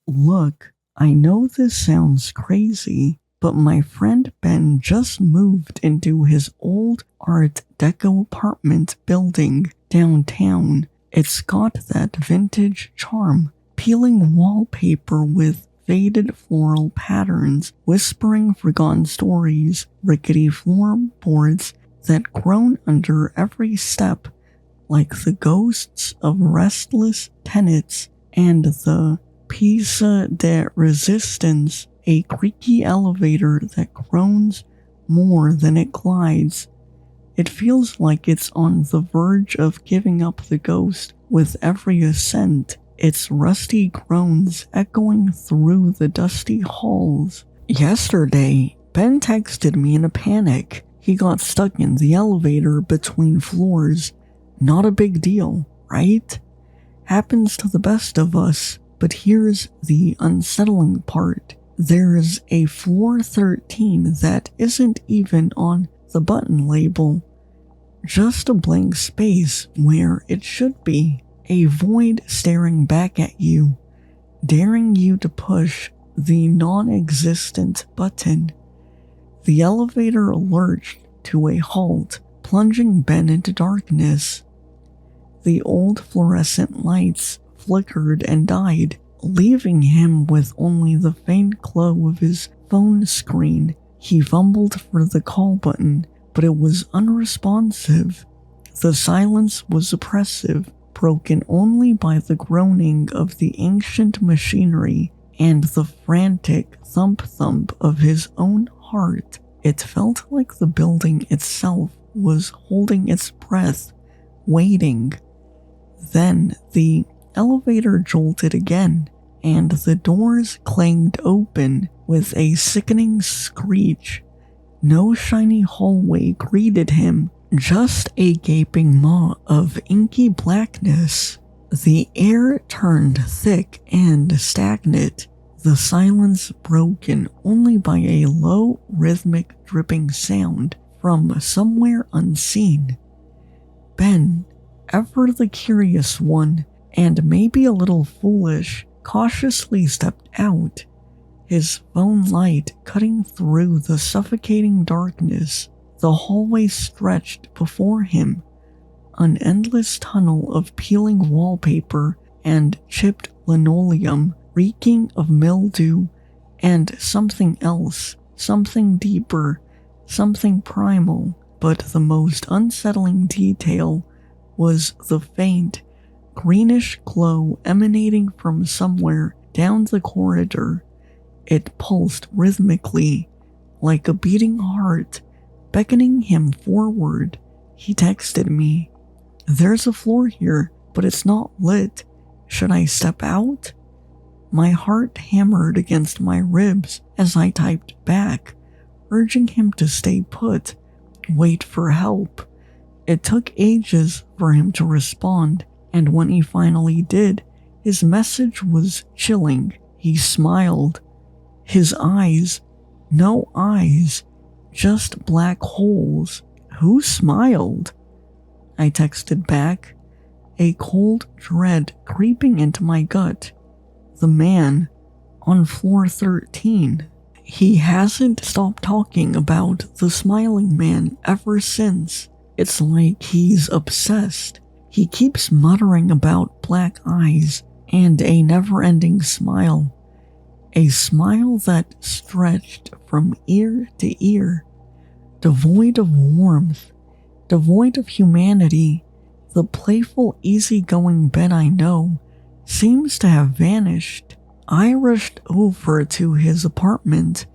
Look, I know this sounds crazy, but my friend Ben just moved into his old Art Deco apartment building downtown. It's got that vintage charm, peeling wallpaper with faded floral patterns, whispering forgotten stories, rickety floorboards that groan under every step, like the ghosts of restless tenants, and the Pisa de Resistance, a creaky elevator that groans more than it glides. It feels like it's on the verge of giving up the ghost with every ascent, its rusty groans echoing through the dusty halls. Yesterday, Ben texted me in a panic. He got stuck in the elevator between floors. Not a big deal, right? Happens to the best of us. But here's the unsettling part. There's a floor 13 that isn't even on the button label. Just a blank space where it should be. A void staring back at you, daring you to push the non-existent button. The elevator lurched to a halt, plunging Ben into darkness. The old fluorescent lights flickered and died, leaving him with only the faint glow of his phone screen. He fumbled for the call button, but it was unresponsive. The silence was oppressive, broken only by the groaning of the ancient machinery and the frantic thump-thump of his own heart. It felt like the building itself was holding its breath, waiting. Then the elevator jolted again, and the doors clanged open with a sickening screech. No shiny hallway greeted him, just a gaping maw of inky blackness. The air turned thick and stagnant, the silence broken only by a low, rhythmic dripping sound from somewhere unseen. Ben, ever the curious one, and maybe a little foolish, cautiously stepped out, his phone light cutting through the suffocating darkness. The hallway stretched before him, an endless tunnel of peeling wallpaper and chipped linoleum, reeking of mildew and something else, something deeper, something primal. But the most unsettling detail was the faint, greenish glow emanating from somewhere down the corridor. It pulsed rhythmically, like a beating heart, beckoning him forward. He texted me, "There's a floor here, but it's not lit. Should I step out?" My heart hammered against my ribs as I typed back, urging him to stay put, wait for help. It took ages for him to respond, and when he finally did, his message was chilling. He smiled. His eyes, no eyes, just black holes. Who smiled? I texted back, a cold dread creeping into my gut. The man on floor 13. He hasn't stopped talking about the smiling man ever since. It's like he's obsessed. He keeps muttering about black eyes and a never-ending smile. A smile that stretched from ear to ear, devoid of warmth, devoid of humanity. The playful, easygoing Ben I know seems to have vanished. I rushed over to his apartment,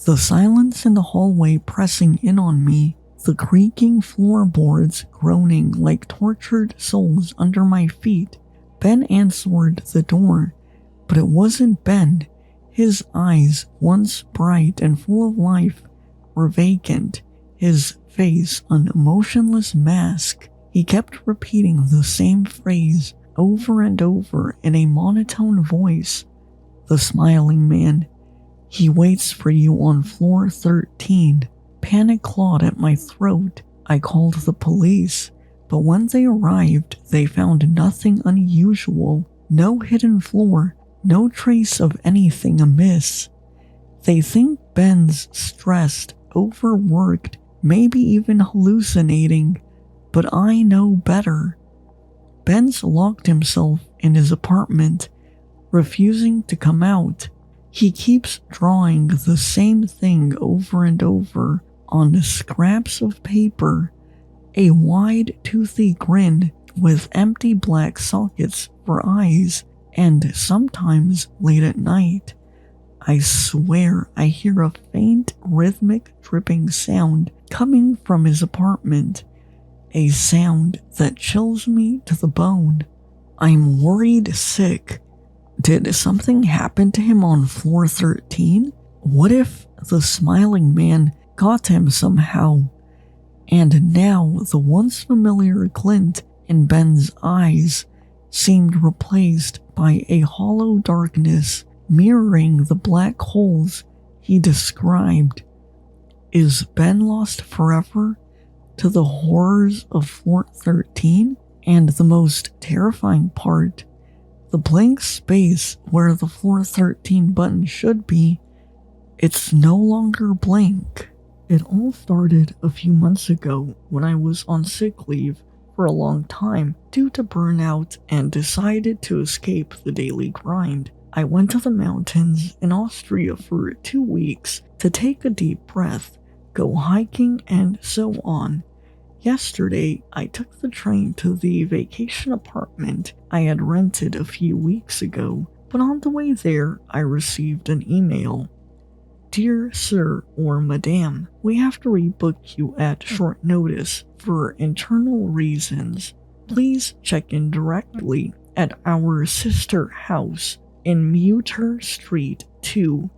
the silence in the hallway pressing in on me, the creaking floorboards groaning like tortured souls under my feet. Ben answered the door, but it wasn't Ben. His eyes, once bright and full of life, were vacant, his face an emotionless mask. He kept repeating the same phrase over and over in a monotone voice. The smiling man. He waits for you on floor 13. Panic clawed at my throat. I called the police, but when they arrived, they found nothing unusual. No hidden floor, No trace of anything amiss. They think Ben's stressed, overworked, maybe even hallucinating, but I know better. Ben's locked himself in his apartment, refusing to come out. He keeps drawing the same thing over and over on scraps of paper, a wide, toothy grin with empty black sockets for eyes, and sometimes late at night, I swear I hear a faint, rhythmic dripping sound coming from his apartment, a sound that chills me to the bone. I'm worried sick. Did something happen to him on floor 13? What if the smiling man got him somehow? And now the once familiar glint in Ben's eyes seemed replaced by a hollow darkness mirroring the black holes he described. Is Ben lost forever to the horrors of floor 13? And the most terrifying part, the blank space where the floor 13 button should be, it's no longer blank. It all started a few months ago when I was on sick leave for a long time due to burnout and decided to escape the daily grind. I went to the mountains in Austria for 2 weeks to take a deep breath, go hiking, and so on. Yesterday, I took the train to the vacation apartment I had rented a few weeks ago, but on the way there, I received an email. Dear Sir or Madame, we have to rebook you at short notice for internal reasons. Please check in directly at our sister house in Mutter Street 2,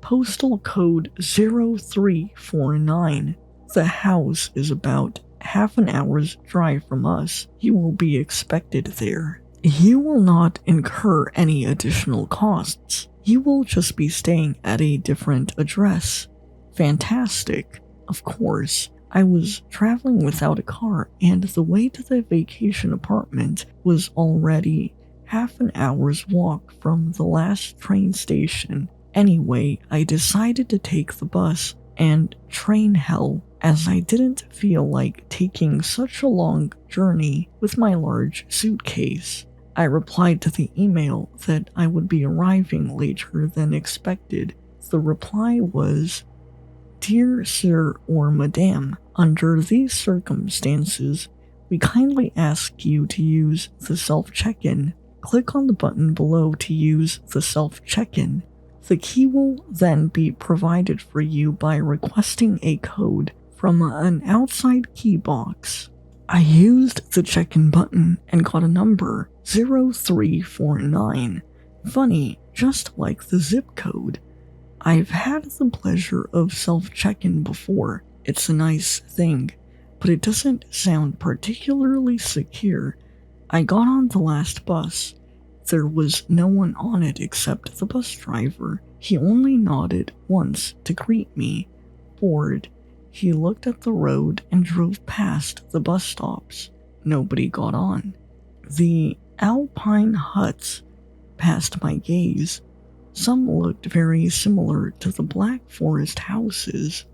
postal code 0349. The house is about half an hour's drive from us. You will be expected there. You will not incur any additional costs. You will just be staying at a different address. Fantastic. Of course, I was traveling without a car, and the way to the vacation apartment was already half an hour's walk from the last train station. Anyway, I decided to take the bus and train hell, as I didn't feel like taking such a long journey with my large suitcase. I replied to the email that I would be arriving later than expected. The reply was, Dear Sir or Madame, under these circumstances, we kindly ask you to use the self-check-in. Click on the button below to use the self-check-in. The key will then be provided for you by requesting a code from an outside key box. I used the check-in button and got a number, 0349. Funny, just like the zip code. I've had the pleasure of self-check-in before. It's a nice thing, but it doesn't sound particularly secure. I got on the last bus. There was no one on it except the bus driver. He only nodded once to greet me. Bored, he looked at the road and drove past the bus stops. Nobody got on. The alpine huts passed my gaze. Some looked very similar to the Black Forest houses.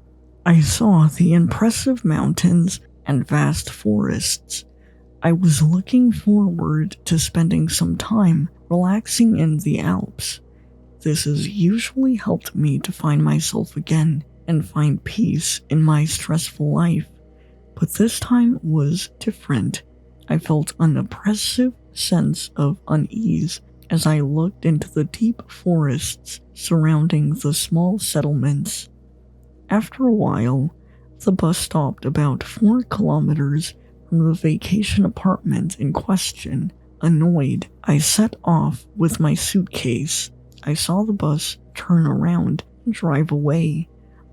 I saw the impressive mountains and vast forests. I was looking forward to spending some time relaxing in the Alps. This has usually helped me to find myself again and find peace in my stressful life. But this time was different. I felt an oppressive sense of unease as I looked into the deep forests surrounding the small settlements. After a while, the bus stopped about 4 kilometers from the vacation apartment in question. Annoyed, I set off with my suitcase. I saw the bus turn around and drive away.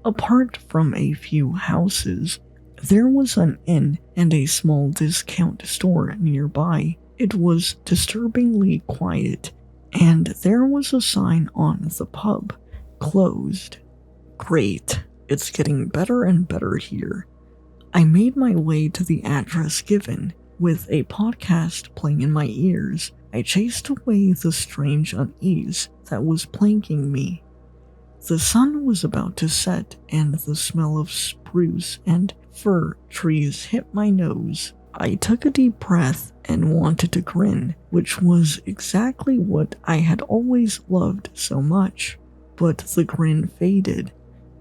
Apart from a few houses, there was an inn and a small discount store nearby. It was disturbingly quiet, and there was a sign on the pub, closed. Great, it's getting better and better here. I made my way to the address given, with a podcast playing in my ears. I chased away the strange unease that was plaguing me. The sun was about to set, and the smell of spruce and fir trees hit my nose. I took a deep breath and wanted to grin, which was exactly what I had always loved so much. But the grin faded.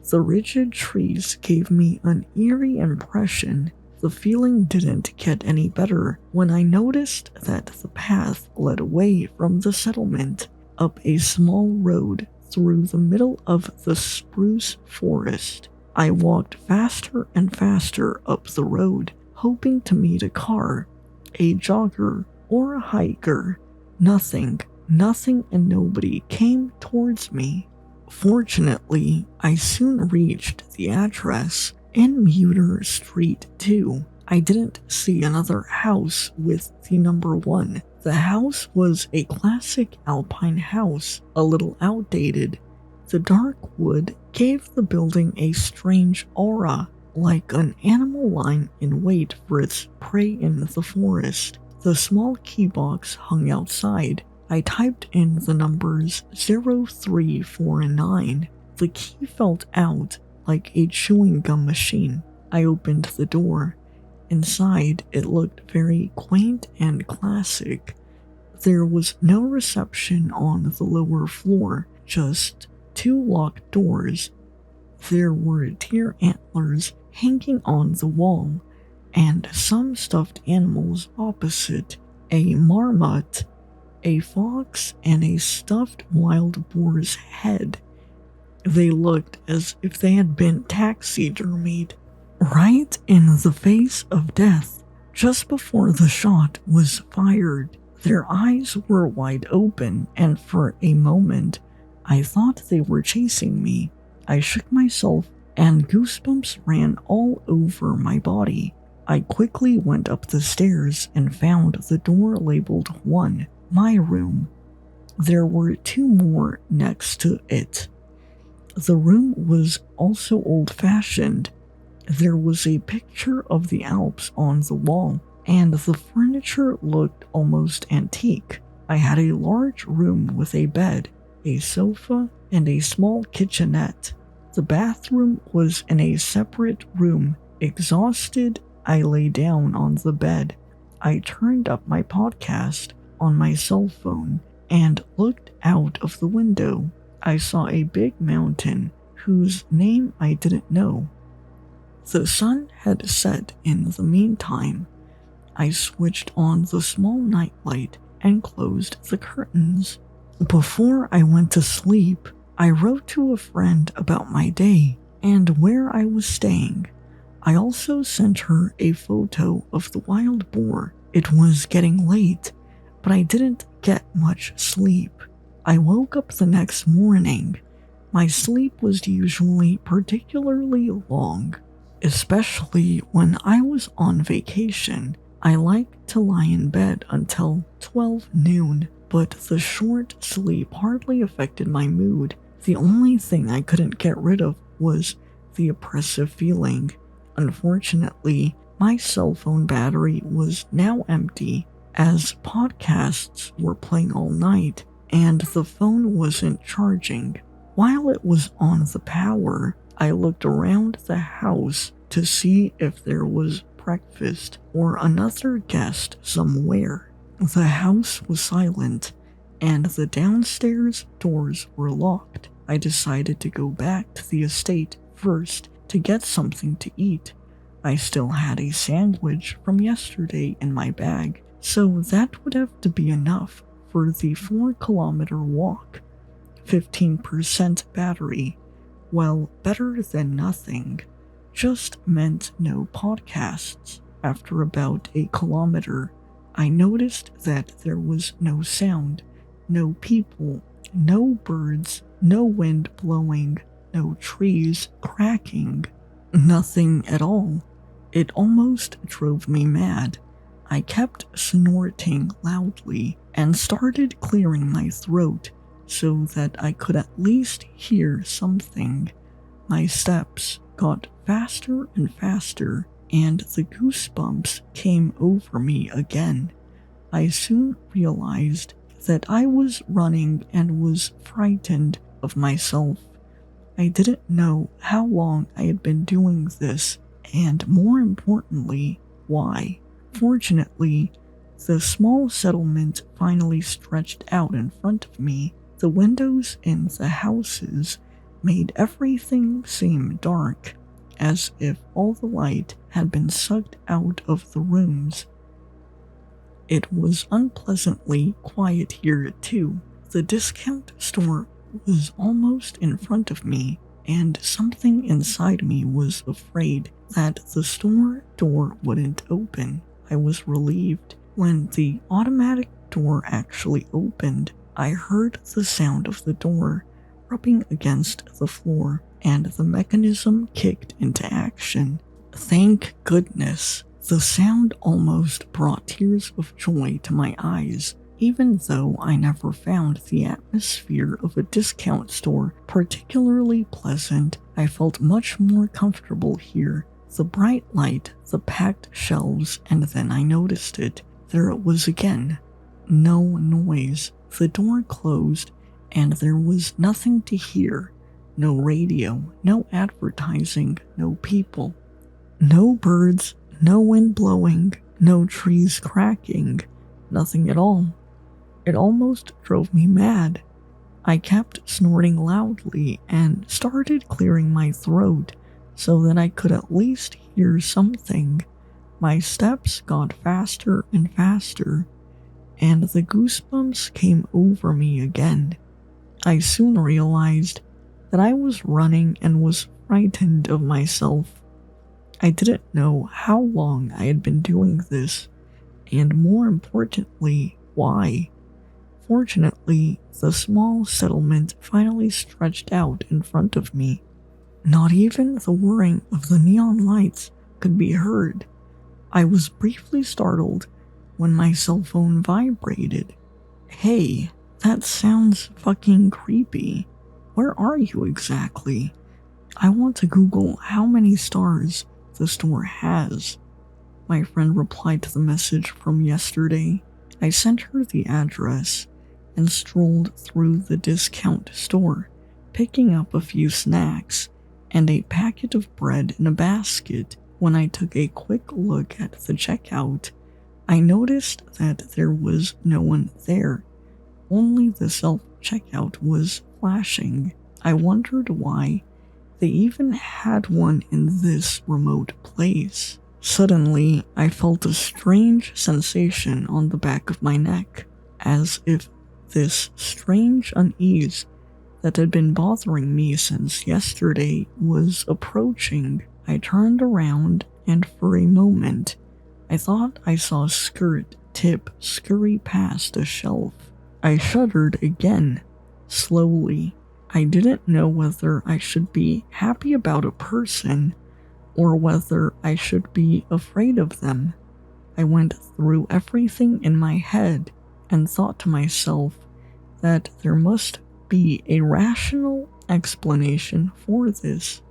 The rigid trees gave me an eerie impression. The feeling didn't get any better when I noticed that the path led away from the settlement, up a small road through the middle of the spruce forest. I walked faster and faster up the road, hoping to meet a car, a jogger, or a hiker. Nothing and nobody came towards me. Fortunately, I soon reached the address, in Muter Street 2. I didn't see another house with the number 1. The house was a classic alpine house, a little outdated. The dark wood gave the building a strange aura, like an animal lying in wait for its prey in the forest. The small key box hung outside. I typed in the numbers 0349. The key felt out like a chewing gum machine. I opened the door. Inside, it looked very quaint and classic. There was no reception on the lower floor, just 2 locked doors. There were deer antlers hanging on the wall, and some stuffed animals opposite, a marmot, a fox, and a stuffed wild boar's head. They looked as if they had been taxidermied. Right in the face of death, just before the shot was fired. Their eyes were wide open, and for a moment, I thought they were chasing me. I shook myself, and goosebumps ran all over my body. I quickly went up the stairs and found the door labeled 1, my room. There were 2 more next to it. The room was also old-fashioned. There was a picture of the Alps on the wall, and the furniture looked almost antique. I had a large room with a bed, a sofa, and a small kitchenette. The bathroom was in a separate room. Exhausted, I lay down on the bed. I turned up my podcast on my cell phone and looked out of the window. I saw a big mountain whose name I didn't know. The sun had set in the meantime. I switched on the small nightlight and closed the curtains. Before I went to sleep, I wrote to a friend about my day and where I was staying. I also sent her a photo of the wild boar. It was getting late, but I didn't get much sleep. I woke up the next morning. My sleep was usually particularly long, especially when I was on vacation. I liked to lie in bed until 12 noon, but the short sleep hardly affected my mood. The only thing I couldn't get rid of was the oppressive feeling. Unfortunately, my cell phone battery was now empty, as podcasts were playing all night, and the phone wasn't charging. While it was on the power, I looked around the house to see if there was breakfast or another guest somewhere. The house was silent, and the downstairs doors were locked. I decided to go back to the estate first to get something to eat. I still had a sandwich from yesterday in my bag, so that would have to be enough for the 4-kilometer walk. 15% battery. Well, better than nothing. Just meant no podcasts. After about a kilometer, I noticed that there was no sound, no people, no birds, no wind blowing, no trees cracking. Nothing at all. It almost drove me mad. I kept snorting loudly and started clearing my throat so that I could at least hear something. My steps got faster and faster, and the goosebumps came over me again. I soon realized that I was running and was frightened of myself. I didn't know how long I had been doing this, and more importantly, why. Fortunately, the small settlement finally stretched out in front of me. The windows in the houses made everything seem dark, as if all the light had been sucked out of the rooms. It was unpleasantly quiet here, too. The discount store was almost in front of me, and something inside me was afraid that the store door wouldn't open. I was relieved. When the automatic door actually opened, I heard the sound of the door rubbing against the floor, and the mechanism kicked into action. Thank goodness. The sound almost brought tears of joy to my eyes. Even though I never found the atmosphere of a discount store particularly pleasant, I felt much more comfortable here. The bright light, the packed shelves, and then I noticed it. There it was again. No noise. The door closed, and there was nothing to hear. No radio, no advertising, no people. No birds, no wind blowing, no trees cracking, nothing at all. It almost drove me mad. I kept snorting loudly and started clearing my throat so that I could at least hear something. My steps got faster and faster, and the goosebumps came over me again. I soon realized that I was running and was frightened of myself. I didn't know how long I had been doing this, and more importantly, why. Fortunately, the small settlement finally stretched out in front of me. Not even the whirring of the neon lights could be heard. I was briefly startled when my cell phone vibrated. Hey, that sounds fucking creepy. Where are you exactly? I want to Google how many stars the store has. My friend replied to the message from yesterday. I sent her the address and strolled through the discount store, picking up a few snacks and a packet of bread in a basket. When I took a quick look at the checkout, I noticed that there was no one there. Only the self-checkout was flashing. I wondered why they even had one in this remote place. Suddenly, I felt a strange sensation on the back of my neck, as if this strange unease that had been bothering me since yesterday was approaching. I turned around, and for a moment, I thought I saw a skirt tip scurry past a shelf. I shuddered again, slowly. I didn't know whether I should be happy about a person or whether I should be afraid of them. I went through everything in my head and thought to myself that there must be a rational explanation for this.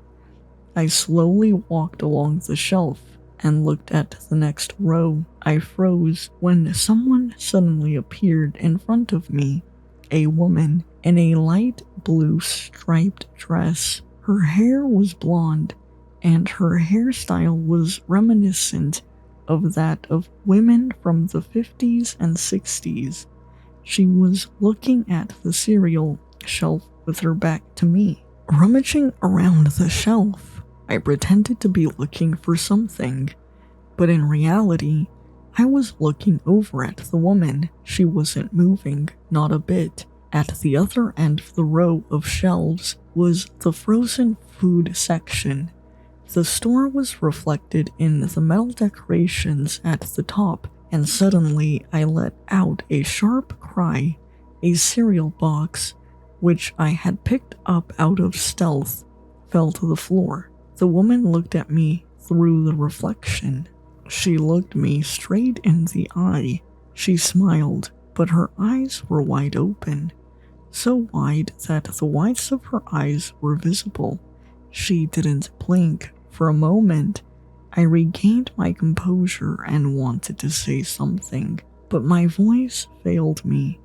I slowly walked along the shelf and looked at the next row. I froze when someone suddenly appeared in front of me. A woman in a light blue striped dress. Her hair was blonde, and her hairstyle was reminiscent of that of women from the 50s and 60s. She was looking at the cereal shelf with her back to me. Rummaging around the shelf, I pretended to be looking for something, but in reality, I was looking over at the woman. She wasn't moving, not a bit. At the other end of the row of shelves was the frozen food section. The store was reflected in the metal decorations at the top, and suddenly I let out a sharp cry. A cereal box, which I had picked up out of stealth, fell to the floor. The woman looked at me through the reflection. She looked me straight in the eye. She smiled, but her eyes were wide open, so wide that the whites of her eyes were visible. She didn't blink. For a moment, I regained my composure and wanted to say something, But my voice failed me.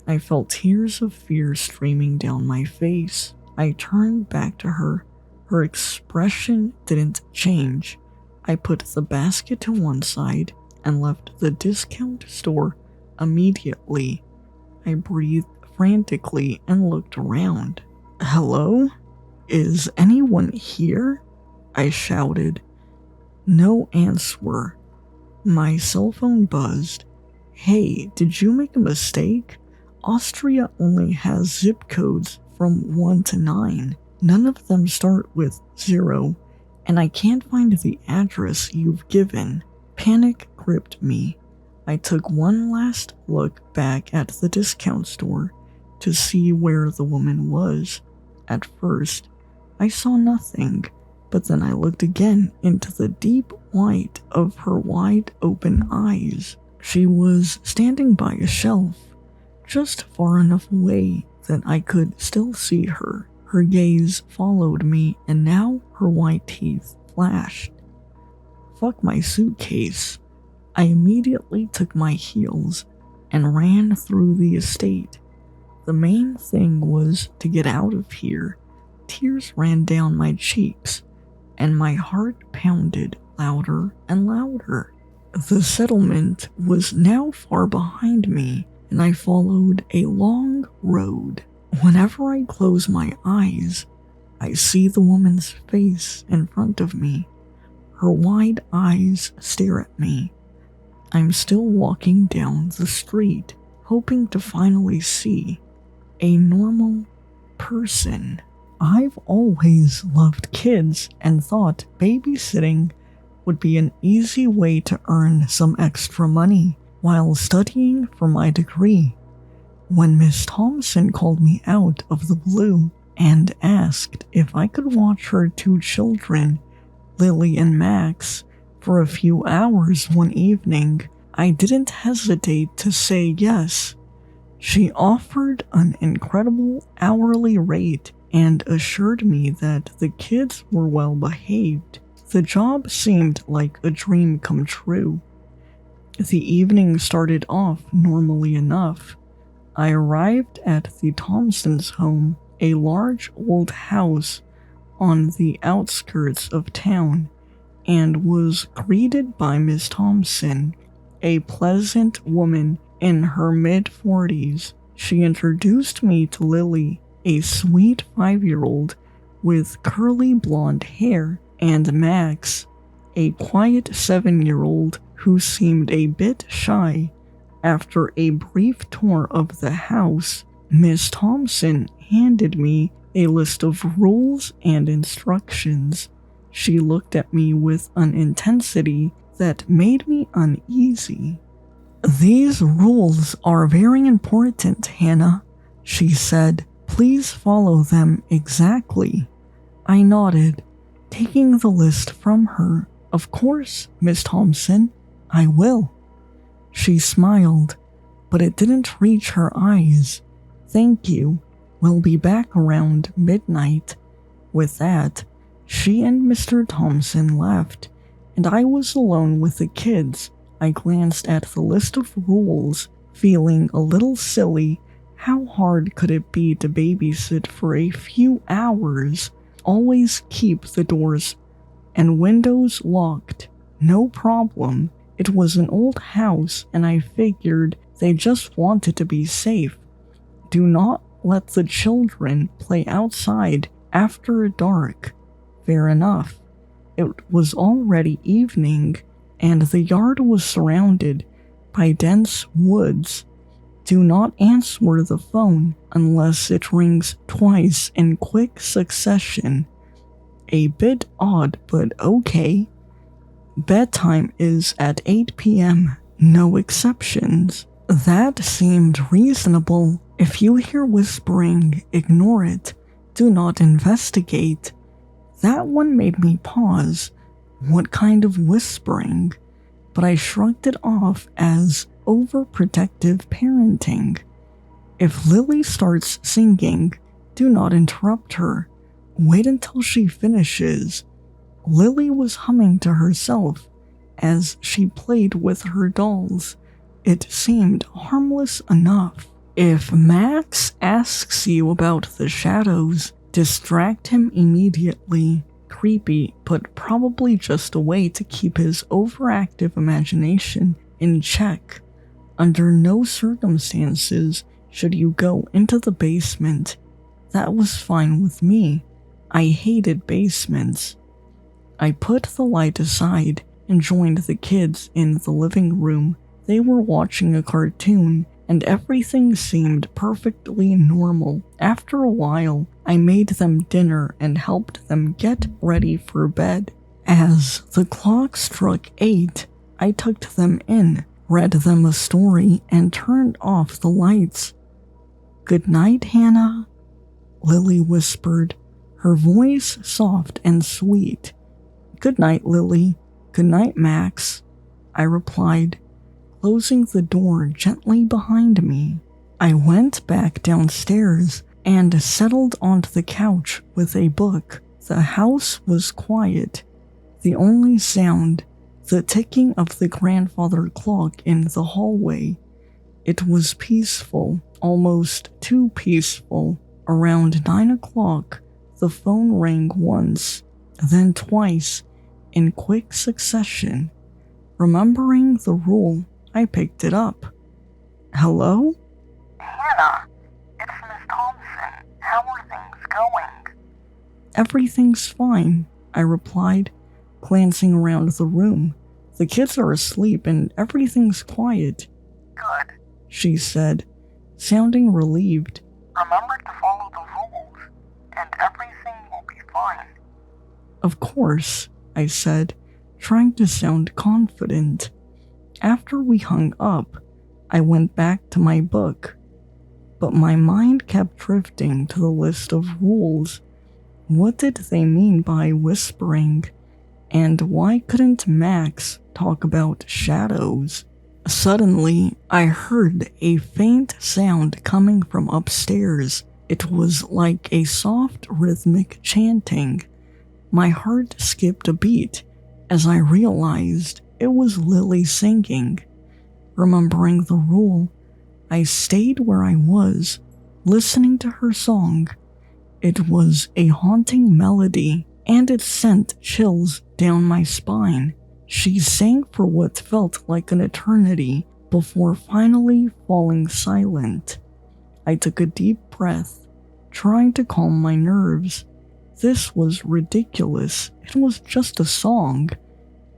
I felt tears of fear streaming down my face. I turned back to her. Her expression didn't change. I put the basket to one side and left the discount store immediately. I breathed frantically and looked around. "Hello? Is anyone here?" I shouted. No answer. My cell phone buzzed. "Hey, did you make a mistake? Austria only has zip codes from 1 to 9. None of them start with 0, and I can't find the address you've given." Panic gripped me. I took one last look back at the discount store to see where the woman was. At first, I saw nothing, but then I looked again into the deep white of her wide open eyes. She was standing by a shelf, just far enough away that I could still see her. Her gaze followed me, and now her white teeth flashed. Fuck my suitcase. I immediately took my heels and ran through the estate. The main thing was to get out of here. Tears ran down my cheeks, and my heart pounded louder and louder. The settlement was now far behind me, and I followed a long road. Whenever I close my eyes, I see the woman's face in front of me. Her wide eyes stare at me. I'm still walking down the street, hoping to finally see a normal person. I've always loved kids and thought babysitting would be an easy way to earn some extra money while studying for my degree. When Miss Thompson called me out of the blue and asked if I could watch her two children, Lily and Max, for a few hours one evening, I didn't hesitate to say yes. She offered an incredible hourly rate and assured me that the kids were well behaved. The job seemed like a dream come true. The evening started off normally enough. I arrived at the Thompsons' home, a large old house on the outskirts of town, and was greeted by Miss Thompson, a pleasant woman in her mid-40s. She introduced me to Lily, a sweet 5-year-old with curly blonde hair, and Max, a quiet 7-year-old who seemed a bit shy. After a brief tour of the house, Miss Thompson handed me a list of rules and instructions. She looked at me with an intensity that made me uneasy. "These rules are very important, Hannah," she said. "Please follow them exactly." I nodded, taking the list from her. "Of course, Miss Thompson, I will." She smiled, but it didn't reach her eyes. "Thank you. We'll be back around midnight." With that, she and Mr. Thompson left, and I was alone with the kids. I glanced at the list of rules, feeling a little silly. How hard could it be to babysit for a few hours? Always keep the doors and windows locked. No problem. It was an old house, and I figured they just wanted to be safe. Do not let the children play outside after dark. Fair enough. It was already evening, and the yard was surrounded by dense woods. Do not answer the phone unless it rings twice in quick succession. A bit odd, but okay. Bedtime is at 8 p.m., no exceptions. That seemed reasonable. If you hear whispering, ignore it. Do not investigate. That one made me pause. What kind of whispering? But I shrugged it off as overprotective parenting. If Lily starts singing, do not interrupt her. Wait until she finishes. Lily was humming to herself as she played with her dolls. it seemed harmless enough. If Max asks you about the shadows, distract him immediately. Creepy, but probably just a way to keep his overactive imagination in check. Under no circumstances should you go into the basement. That was fine with me. I hated basements. I put the light aside and joined the kids in the living room. They were watching a cartoon, and everything seemed perfectly normal. After a while, I made them dinner and helped them get ready for bed. As the clock struck 8, I tucked them in, read them a story, and turned off the lights. "Good night, Hannah," Lily whispered, her voice soft and sweet. "Good night, Lily. Good night, Max," I replied, closing the door gently behind me. I went back downstairs and settled onto the couch with a book. The house was quiet. The only sound, the ticking of the grandfather clock in the hallway. It was peaceful, almost too peaceful. Around 9 o'clock, the phone rang once, then twice, in quick succession. Remembering the rule, I picked it up. "Hello?" "Hannah, it's Miss Thompson. How are things going?" "Everything's fine," I replied, glancing around the room. "The kids are asleep and everything's quiet." "Good," she said, sounding relieved. "Remember to follow the rules, and everything will be fine." "Of course," I said, trying to sound confident. After we hung up, I went back to my book, but my mind kept drifting to the list of rules. What did they mean by whispering? And why couldn't Max talk about shadows? Suddenly, I heard a faint sound coming from upstairs. It was like a soft, rhythmic chanting. My heart skipped a beat as I realized it was Lily singing. Remembering the rule, I stayed where I was, listening to her song. It was a haunting melody, and it sent chills down my spine. She sang for what felt like an eternity before finally falling silent. I took a deep breath, trying to calm my nerves. This was ridiculous. It was just a song.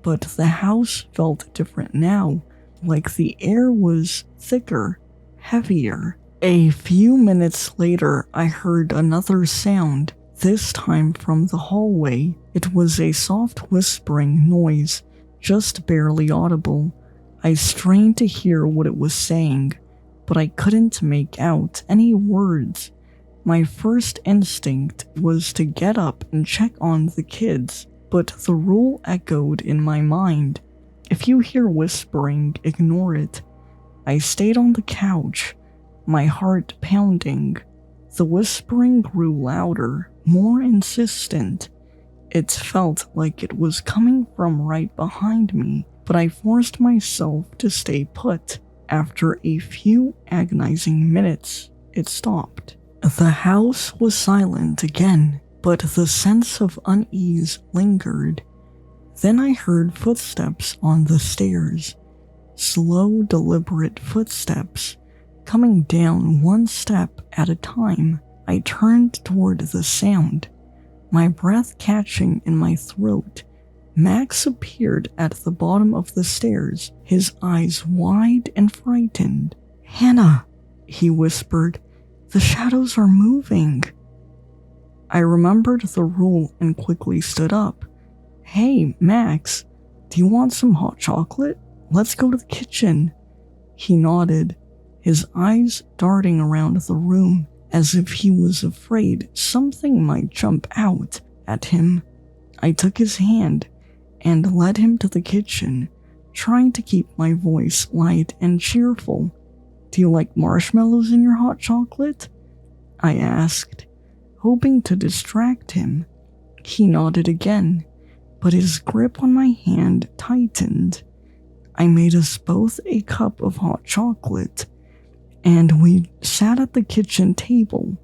But the house felt different now, like the air was thicker, heavier. A few minutes later, I heard another sound, this time from the hallway. It was a soft whispering noise, just barely audible. I strained to hear what it was saying, but I couldn't make out any words. My first instinct was to get up and check on the kids, but the rule echoed in my mind. If you hear whispering, ignore it. I stayed on the couch, my heart pounding. The whispering grew louder, more insistent. It felt like it was coming from right behind me, but I forced myself to stay put. After a few agonizing minutes, it stopped. The house was silent again, but the sense of unease lingered. Then I heard footsteps on the stairs. Slow, deliberate footsteps, coming down one step at a time. I turned toward the sound, my breath catching in my throat. Max appeared at the bottom of the stairs, his eyes wide and frightened. "Hannah," he whispered, "the shadows are moving." I remembered the rule and quickly stood up. "Hey, Max, do you want some hot chocolate? Let's go to the kitchen." He nodded, his eyes darting around the room as if he was afraid something might jump out at him. I took his hand and led him to the kitchen, trying to keep my voice light and cheerful. "Do you like marshmallows in your hot chocolate?" I asked, hoping to distract him. He nodded again, but his grip on my hand tightened. I made us both a cup of hot chocolate, and we sat at the kitchen table.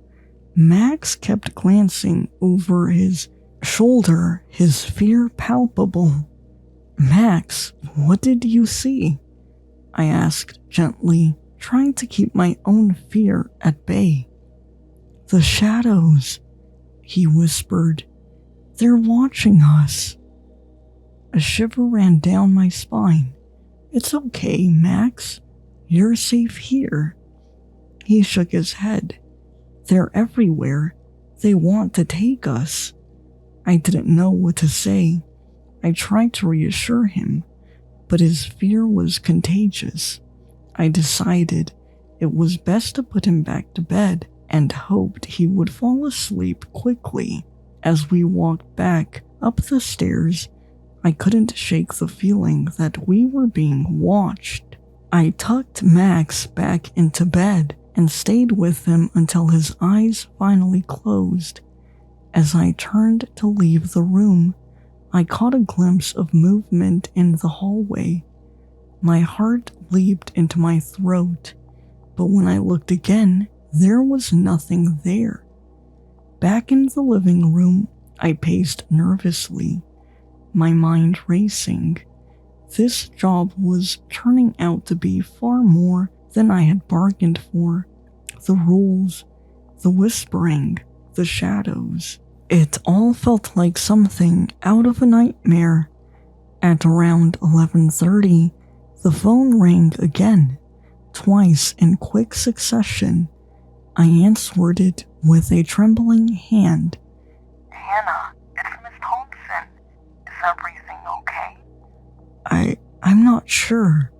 Max kept glancing over his shoulder, his fear palpable. "Max, what did you see?" I asked gently, trying to keep my own fear at bay. "The shadows," he whispered. "They're watching us." A shiver ran down my spine. "It's okay, Max. You're safe here." He shook his head. "They're everywhere. They want to take us." I didn't know what to say. I tried to reassure him, but his fear was contagious. I decided it was best to put him back to bed and hoped he would fall asleep quickly. As we walked back up the stairs, I couldn't shake the feeling that we were being watched. I tucked Max back into bed and stayed with him until his eyes finally closed. As I turned to leave the room, I caught a glimpse of movement in the hallway. My heart leaped into my throat, but when I looked again, there was nothing there. Back in the living room, I paced nervously, my mind racing. This job was turning out to be far more than I had bargained for. The rules, the whispering, the shadows. It all felt like something out of a nightmare. At around 11:30, the phone rang again, twice in quick succession. I answered it with a trembling hand. Hannah, it's Miss Thompson. Is everything okay? I'm not sure,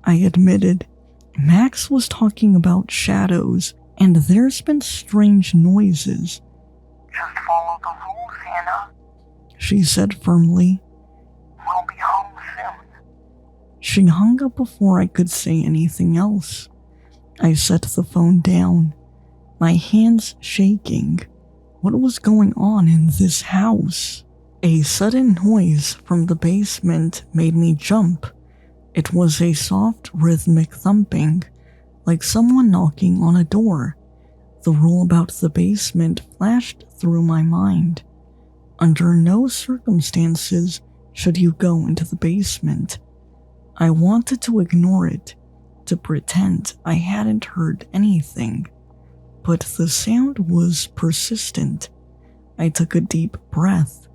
I admitted. Max was talking about shadows, and there's been strange noises. Just follow the rules, Hannah. She said firmly. We'll be home soon. She hung up before I could say anything else. I set the phone down, my hands shaking. What was going on in this house? A sudden noise from the basement made me jump. It was a soft, rhythmic thumping, like someone knocking on a door. The rule about the basement flashed through my mind. Under no circumstances should you go into the basement. I wanted to ignore it, to pretend I hadn't heard anything. But the sound was persistent. I took a deep breath,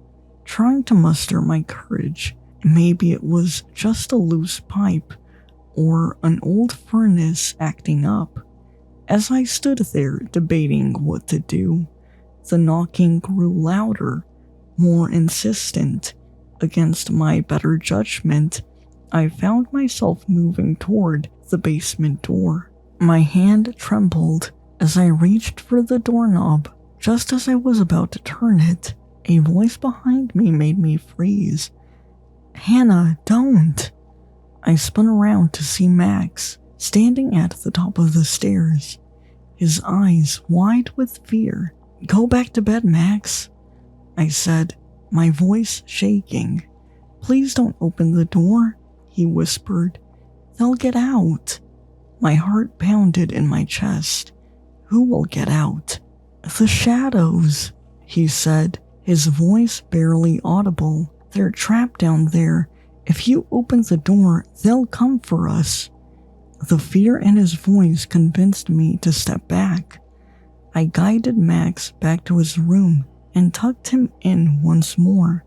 trying to muster my courage. Maybe it was just a loose pipe or an old furnace acting up. As I stood there debating what to do, the knocking grew louder, more insistent. Against my better judgment, I found myself moving toward the basement door. My hand trembled as I reached for the doorknob. Just as I was about to turn it, a voice behind me made me freeze. "Hannah, don't!" I spun around to see Max, standing at the top of the stairs, his eyes wide with fear. "Go back to bed, Max," I said, my voice shaking. "Please don't open the door," he whispered. "They'll get out." My heart pounded in my chest. Who will get out? "The shadows," he said, his voice barely audible. "They're trapped down there. If you open the door, they'll come for us." The fear in his voice convinced me to step back. I guided Max back to his room and tucked him in once more,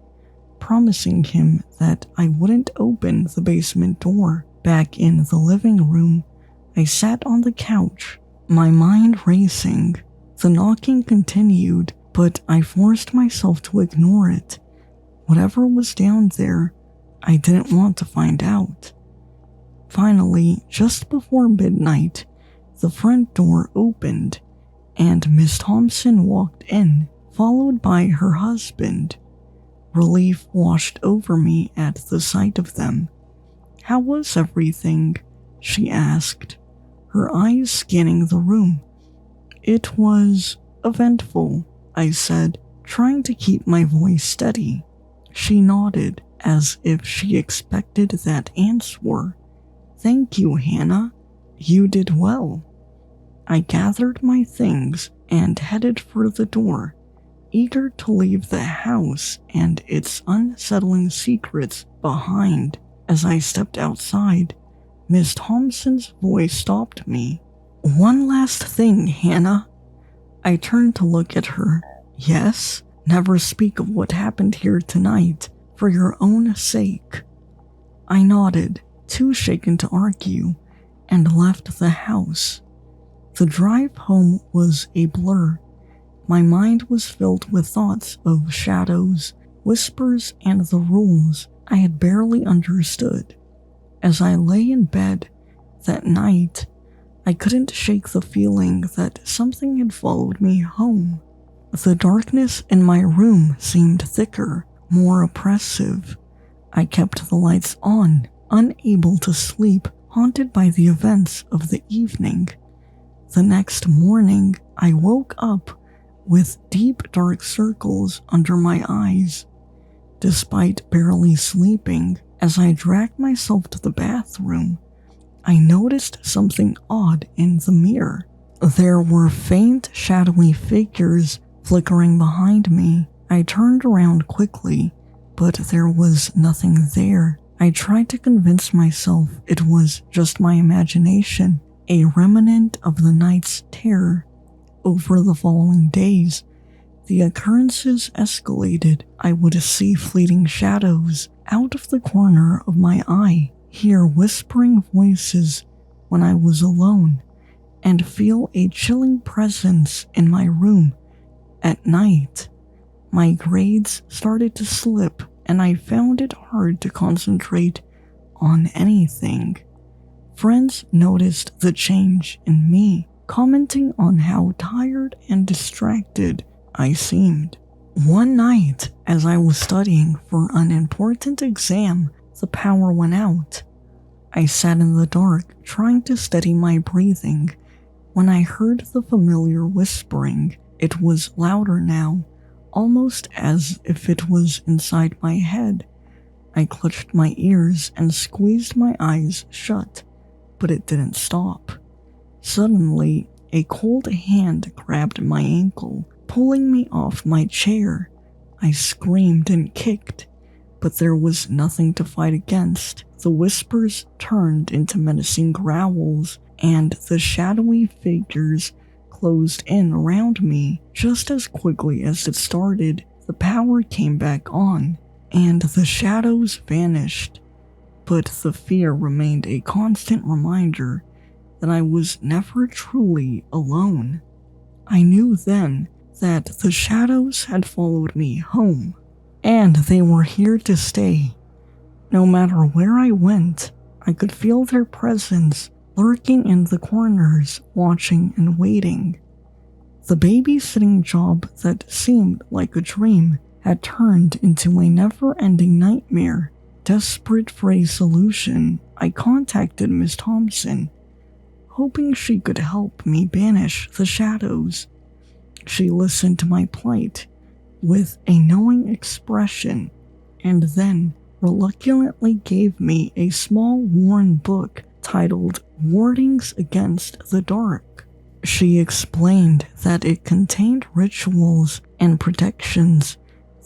promising him that I wouldn't open the basement door. Back in the living room, I sat on the couch, my mind racing. The knocking continued, but I forced myself to ignore it. Whatever was down there, I didn't want to find out. Finally, just before midnight, the front door opened, and Miss Thompson walked in, followed by her husband. Relief washed over me at the sight of them. "How was everything?" she asked, her eyes scanning the room. "It was eventful," I said, trying to keep my voice steady. She nodded. as if she expected that answer. "Thank you, Hannah. You did well." I gathered my things and headed for the door, eager to leave the house and its unsettling secrets behind. As I stepped outside, Miss Thompson's voice stopped me. "One last thing, Hannah." I turned to look at her. "Yes? Never speak of what happened here tonight, for your own sake." I nodded, too shaken to argue, and left the house. The drive home was a blur. My mind was filled with thoughts of shadows, whispers, and the rules I had barely understood. As I lay in bed that night, I couldn't shake the feeling that something had followed me home. The darkness in my room seemed thicker, more oppressive. I kept the lights on, unable to sleep, haunted by the events of the evening. The next morning, I woke up with deep dark circles under my eyes. Despite barely sleeping, as I dragged myself to the bathroom, I noticed something odd in the mirror. There were faint, shadowy figures flickering behind me. I turned around quickly, but there was nothing there. I tried to convince myself it was just my imagination, a remnant of the night's terror. Over the following days, the occurrences escalated. I would see fleeting shadows out of the corner of my eye, hear whispering voices when I was alone, and feel a chilling presence in my room. At night, my grades started to slip, and I found it hard to concentrate on anything. Friends noticed the change in me, commenting on how tired and distracted I seemed. One night, as I was studying for an important exam, the power went out. I sat in the dark, trying to steady my breathing, when I heard the familiar whispering. It was louder now, almost as if it was inside my head. I clutched my ears and squeezed my eyes shut, but it didn't stop. Suddenly, a cold hand grabbed my ankle, pulling me off my chair. I screamed and kicked, but there was nothing to fight against. The whispers turned into menacing growls, and the shadowy figures closed in around me. Just as quickly as it started, the power came back on, and the shadows vanished. But the fear remained a constant reminder that I was never truly alone. I knew then that the shadows had followed me home, and they were here to stay. No matter where I went, I could feel their presence lurking in the corners, watching and waiting. The babysitting job that seemed like a dream had turned into a never-ending nightmare. Desperate for a solution, I contacted Miss Thompson, hoping she could help me banish the shadows. She listened to my plight with a knowing expression, and then reluctantly gave me a small worn book titled Warnings Against the Dark. She explained that it contained rituals and protections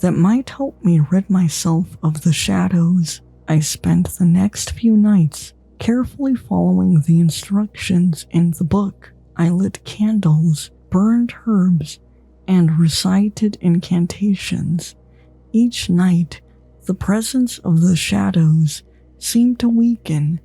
that might help me rid myself of the shadows. I spent the next few nights carefully following the instructions in the book. I lit candles, burned herbs, and recited incantations. Each night, the presence of the shadows seemed to weaken.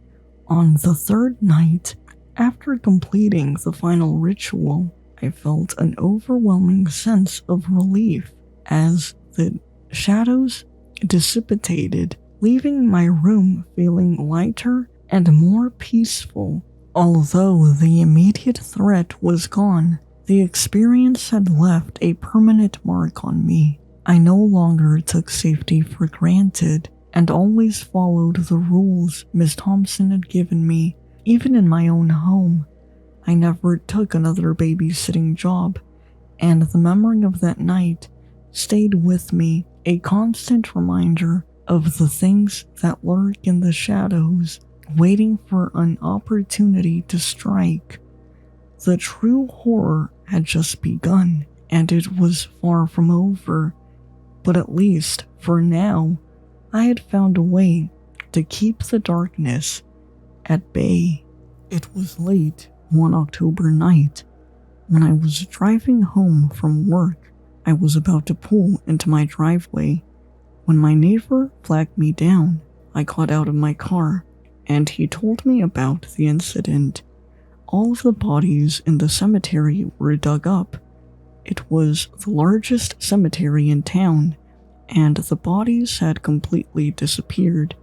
On the third night, after completing the final ritual, I felt an overwhelming sense of relief as the shadows dissipated, leaving my room feeling lighter and more peaceful. Although the immediate threat was gone, the experience had left a permanent mark on me. I no longer took safety for granted and always followed the rules Miss Thompson had given me. Even in my own home, I never took another babysitting job, and the memory of that night stayed with me, a constant reminder of the things that lurk in the shadows, waiting for an opportunity to strike. The true horror had just begun, and it was far from over, but at least, for now, I had found a way to keep the darkness at bay. It was late one October night. When I was driving home from work, I was about to pull into my driveway when my neighbor flagged me down. I got out of my car, and he told me about the incident. All of the bodies in the cemetery were dug up. It was the largest cemetery in town, and the bodies had completely disappeared.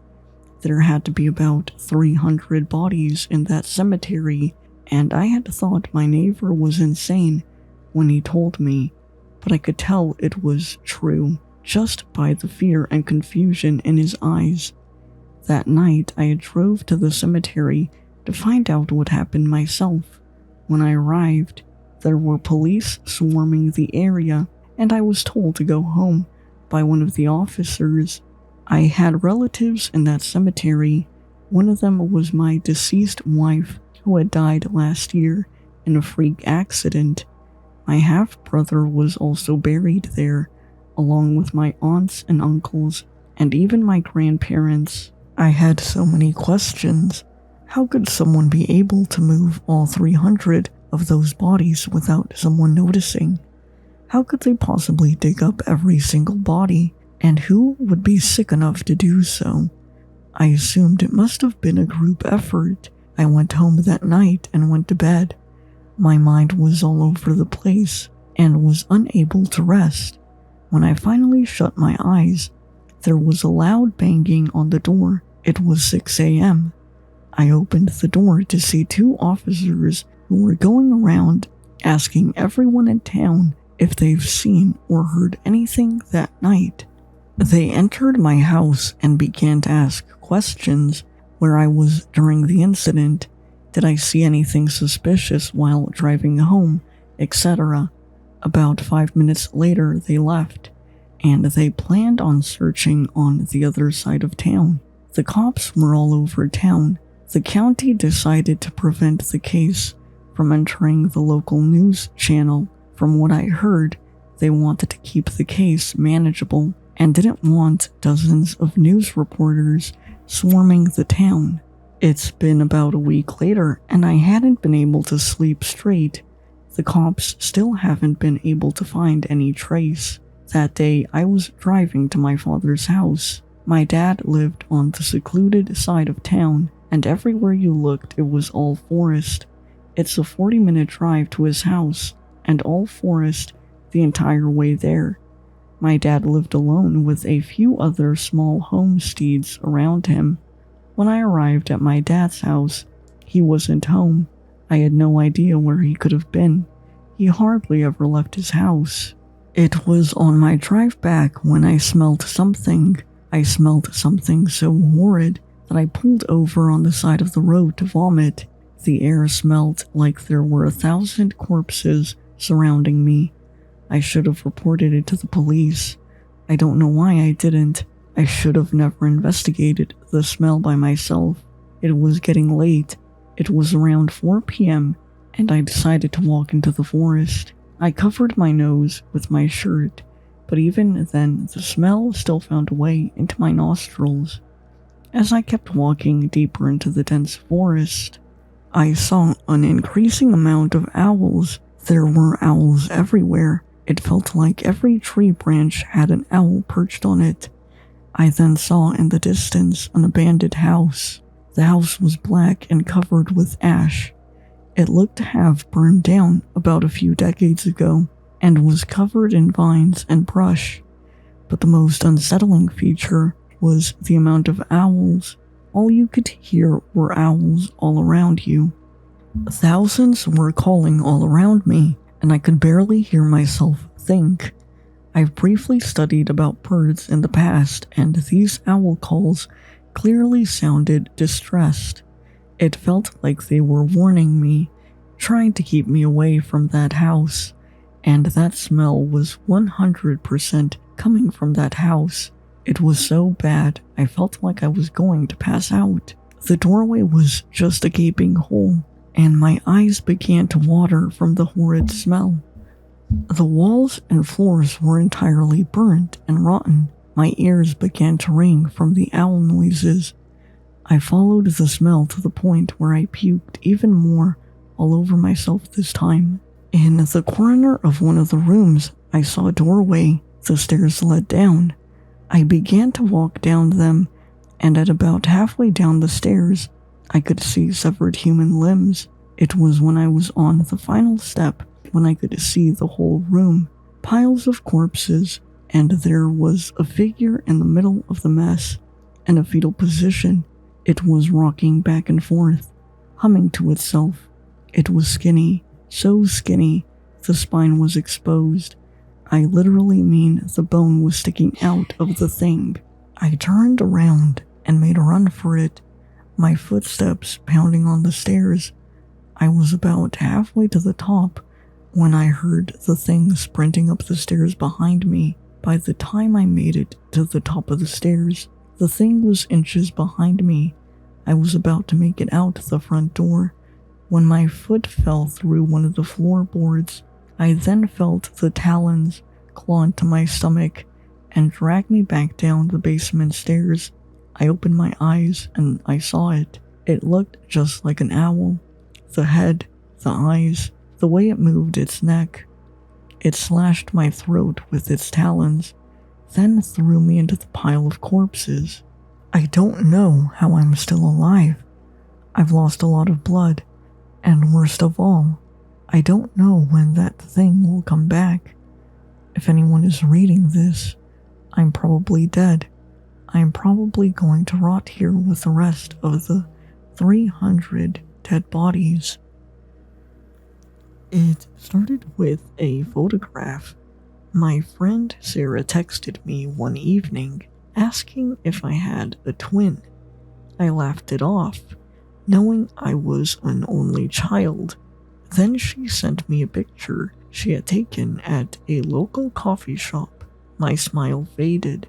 There had to be about 300 bodies in that cemetery, and I had thought my neighbor was insane when he told me, but I could tell it was true just by the fear and confusion in his eyes. That night, I drove to the cemetery to find out what happened myself. When I arrived, there were police swarming the area, and I was told to go home by one of the officers. I had relatives in that cemetery. One of them was my deceased wife, who had died last year in a freak accident. My half-brother was also buried there, along with my aunts and uncles, and even my grandparents. I had so many questions. How could someone be able to move all 300 of those bodies without someone noticing? How could they possibly dig up every single body? And who would be sick enough to do so? I assumed it must have been a group effort. I went home that night and went to bed. My mind was all over the place and was unable to rest. When I finally shut my eyes, there was a loud banging on the door. It was 6 a.m. I opened the door to see 2 officers who were going around asking everyone in town if they've seen or heard anything that night. They entered my house and began to ask questions: where I was during the incident, did I see anything suspicious while driving home, etc. About 5 minutes later, they left, and they planned on searching on the other side of town. The cops were all over town. The county decided to prevent the case from entering the local news channel. From what I heard, they wanted to keep the case manageable and didn't want dozens of news reporters swarming the town. It's been about a week later, and I hadn't been able to sleep straight. The cops still haven't been able to find any trace. That day, I was driving to my father's house. My dad lived on the secluded side of town, and everywhere you looked, it was all forest. It's a 40-minute drive to his house, and all forest the entire way there. My dad lived alone with a few other small homesteads around him. When I arrived at my dad's house, he wasn't home. I had no idea where he could have been. He hardly ever left his house. It was on my drive back when I smelled something. I smelled something so horrid that I pulled over on the side of the road to vomit. The air smelled like there were 1,000 corpses surrounding me. I should have reported it to the police. I don't know why I didn't. I should have never investigated the smell by myself. It was getting late. It was around 4 p.m., and I decided to walk into the forest. I covered my nose with my shirt, but even then, the smell still found a way into my nostrils. As I kept walking deeper into the dense forest, I saw an increasing amount of owls. There were owls everywhere. It felt like every tree branch had an owl perched on it. I then saw in the distance an abandoned house. The house was black and covered with ash. It looked to have burned down about a few decades ago and was covered in vines and brush. But the most unsettling feature was the amount of owls. All you could hear were owls all around you. Thousands were calling all around me, and I could barely hear myself think. I've briefly studied about birds in the past, and these owl calls clearly sounded distressed. It felt like they were warning me, trying to keep me away from that house, and that smell was 100% coming from that house. It was so bad, I felt like I was going to pass out. The doorway was just a gaping hole, and my eyes began to water from the horrid smell. The walls and floors were entirely burnt and rotten. My ears began to ring from the owl noises. I followed the smell to the point where I puked even more all over myself this time. In the corner of one of the rooms, I saw a doorway. The stairs led down. I began to walk down them, and at about halfway down the stairs, I could see severed human limbs. It was when I was on the final step when I could see the whole room. Piles of corpses, and there was a figure in the middle of the mess, in a fetal position. It was rocking back and forth, humming to itself. It was skinny, so skinny, the spine was exposed. I literally mean the bone was sticking out of the thing. I turned around and made a run for it, my footsteps pounding on the stairs. I was about halfway to the top when I heard the thing sprinting up the stairs behind me. By the time I made it to the top of the stairs, the thing was inches behind me. I was about to make it out the front door when my foot fell through one of the floorboards. I then felt the talons claw into my stomach and drag me back down the basement stairs. I opened my eyes and I saw it. It looked just like an owl. The head, the eyes, the way it moved its neck. It slashed my throat with its talons, then threw me into the pile of corpses. I don't know how I'm still alive. I've lost a lot of blood, and worst of all, I don't know when that thing will come back. If anyone is reading this, I'm probably dead. I'm probably going to rot here with the rest of the 300 dead bodies. It started with a photograph. My friend Sarah texted me one evening asking if I had a twin. I laughed it off, knowing I was an only child. Then she sent me a picture she had taken at a local coffee shop. My smile faded.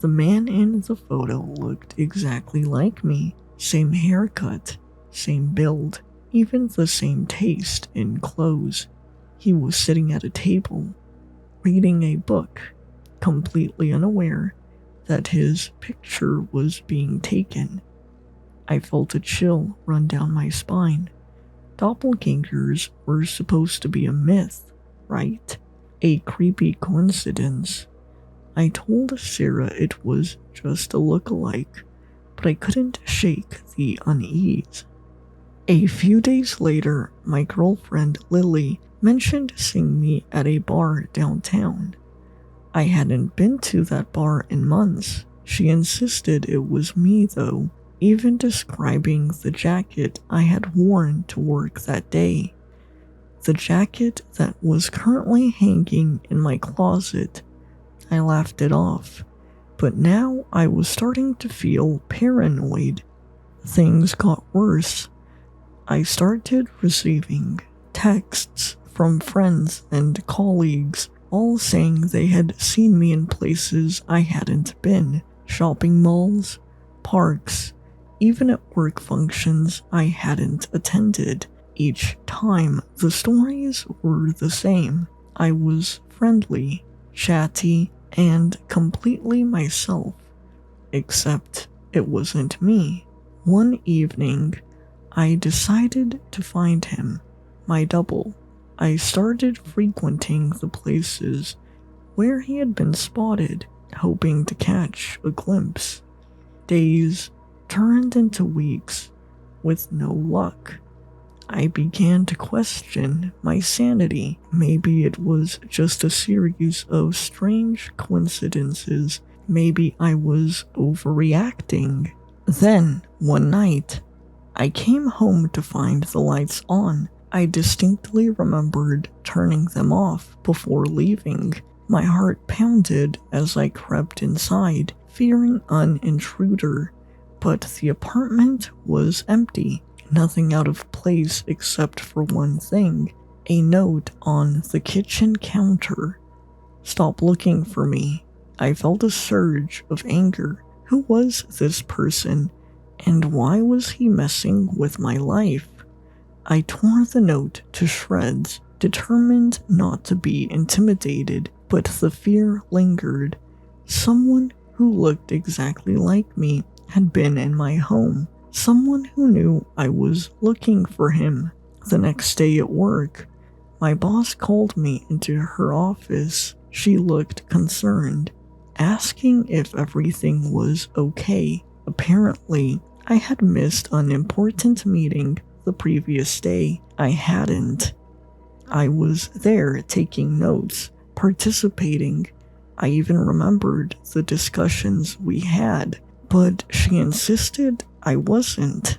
The man in the photo looked exactly like me. Same haircut, same build, even the same taste in clothes. He was sitting at a table, reading a book, completely unaware that his picture was being taken. I felt a chill run down my spine. Doppelgangers were supposed to be a myth, right? A creepy coincidence. I told Sarah it was just a look-alike, but I couldn't shake the unease. A few days later, my girlfriend Lily mentioned seeing me at a bar downtown. I hadn't been to that bar in months. She insisted it was me though, even describing the jacket I had worn to work that day. The jacket that was currently hanging in my closet. I laughed it off, but now I was starting to feel paranoid. Things got worse. I started receiving texts from friends and colleagues, all saying they had seen me in places I hadn't been, shopping malls, parks, even at work functions I hadn't attended. Each time, the stories were the same. I was friendly, chatty, and completely myself. Except it wasn't me. One evening, I decided to find him, my double. I started frequenting the places where he had been spotted, hoping to catch a glimpse. Days turned into weeks, with no luck. I began to question my sanity. Maybe it was just a series of strange coincidences. Maybe I was overreacting. Then, one night, I came home to find the lights on. I distinctly remembered turning them off before leaving. My heart pounded as I crept inside, fearing an intruder. But the apartment was empty. Nothing out of place except for one thing, a note on the kitchen counter. Stop looking for me. I felt a surge of anger. Who was this person, and why was he messing with my life? I tore the note to shreds, determined not to be intimidated, but the fear lingered. Someone who looked exactly like me had been in my home. Someone who knew I was looking for him. The next day at work, my boss called me into her office. She looked concerned, asking if everything was okay. Apparently, I had missed an important meeting the previous day. I hadn't. I was there taking notes, participating. I even remembered the discussions we had, but she insisted I wasn't.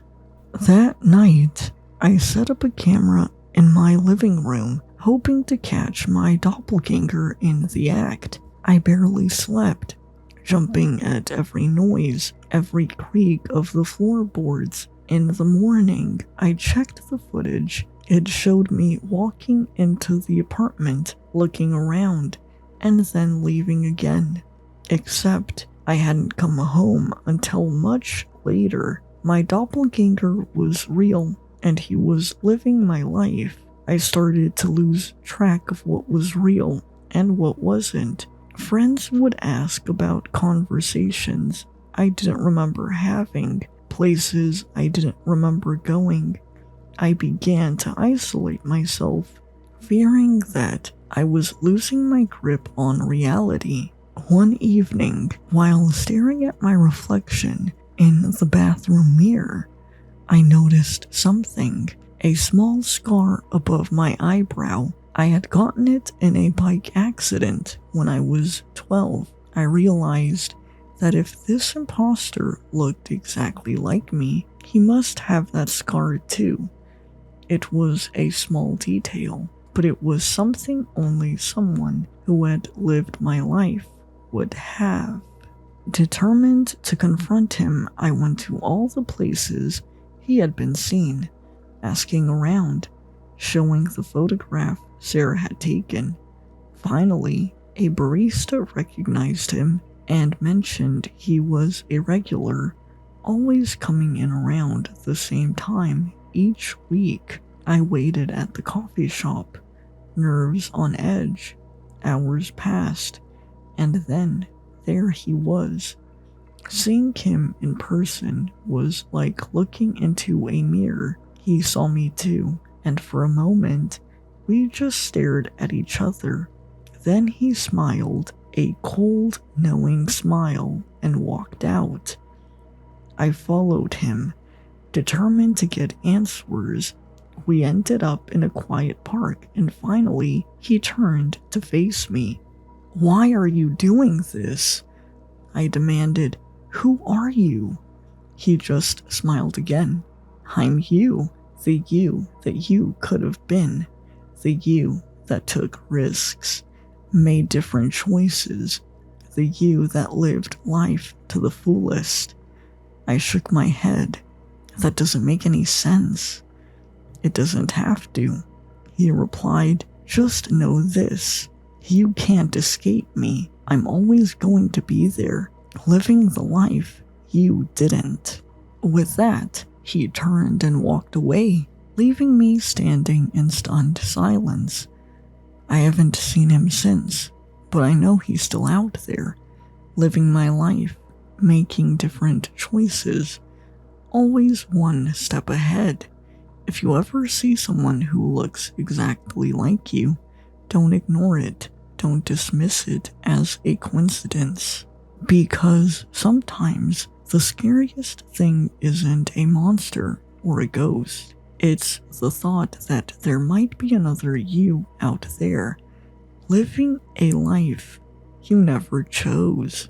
That night, I set up a camera in my living room, hoping to catch my doppelganger in the act. I barely slept, jumping at every noise, every creak of the floorboards. In the morning, I checked the footage. It showed me walking into the apartment, looking around, and then leaving again. Except I hadn't come home until much later. My doppelganger was real, and he was living my life. I started to lose track of what was real and what wasn't. Friends would ask about conversations I didn't remember having, places I didn't remember going. I began to isolate myself, fearing that I was losing my grip on reality. One evening, while staring at my reflection in the bathroom mirror, I noticed something, a small scar above my eyebrow. I had gotten it in a bike accident when I was 12. I realized that if this imposter looked exactly like me, he must have that scar too. It was a small detail, but it was something only someone who had lived my life would have. Determined to confront him, I went to all the places he had been seen, asking around, showing the photograph Sarah had taken. Finally, a barista recognized him and mentioned he was a regular, always coming in around the same time each week. I waited at the coffee shop, nerves on edge. Hours passed, and then there he was. Seeing him in person was like looking into a mirror. He saw me too, and for a moment, we just stared at each other. Then he smiled, a cold, knowing smile, and walked out. I followed him, determined to get answers. We ended up in a quiet park, and finally, he turned to face me. "Why are you doing this?" I demanded. "Who are you?" He just smiled again. "I'm you, the you that you could have been, the you that took risks, made different choices, the you that lived life to the fullest." I shook my head. "That doesn't make any sense." "It doesn't have to," he replied. "Just know this. You can't escape me. I'm always going to be there, living the life you didn't." With that, he turned and walked away, leaving me standing in stunned silence. I haven't seen him since, but I know he's still out there, living my life, making different choices, always one step ahead. If you ever see someone who looks exactly like you, don't ignore it. Don't dismiss it as a coincidence. Because sometimes the scariest thing isn't a monster or a ghost. It's the thought that there might be another you out there, living a life you never chose.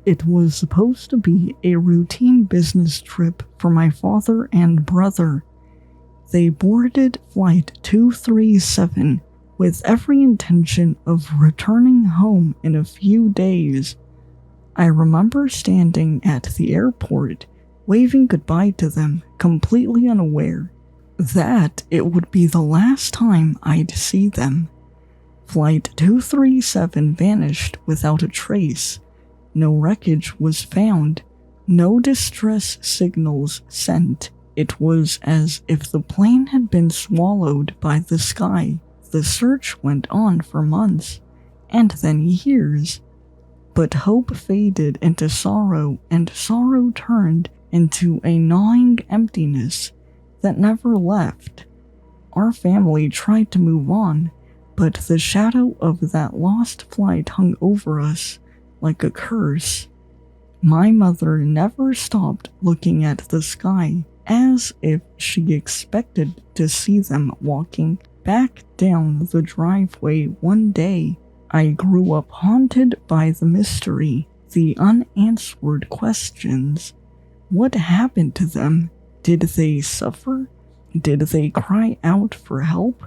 It was supposed to be a routine business trip for my father and brother. They boarded Flight 237 with every intention of returning home in a few days. I remember standing at the airport, waving goodbye to them, completely unaware that it would be the last time I'd see them. Flight 237 vanished without a trace. No wreckage was found, no distress signals sent. It was as if the plane had been swallowed by the sky. The search went on for months, and then years. But hope faded into sorrow, and sorrow turned into a gnawing emptiness that never left. Our family tried to move on, but the shadow of that lost flight hung over us like a curse. My mother never stopped looking at the sky, as if she expected to see them walking back down the driveway one day. I grew up haunted by the mystery, the unanswered questions. What happened to them? Did they suffer? Did they cry out for help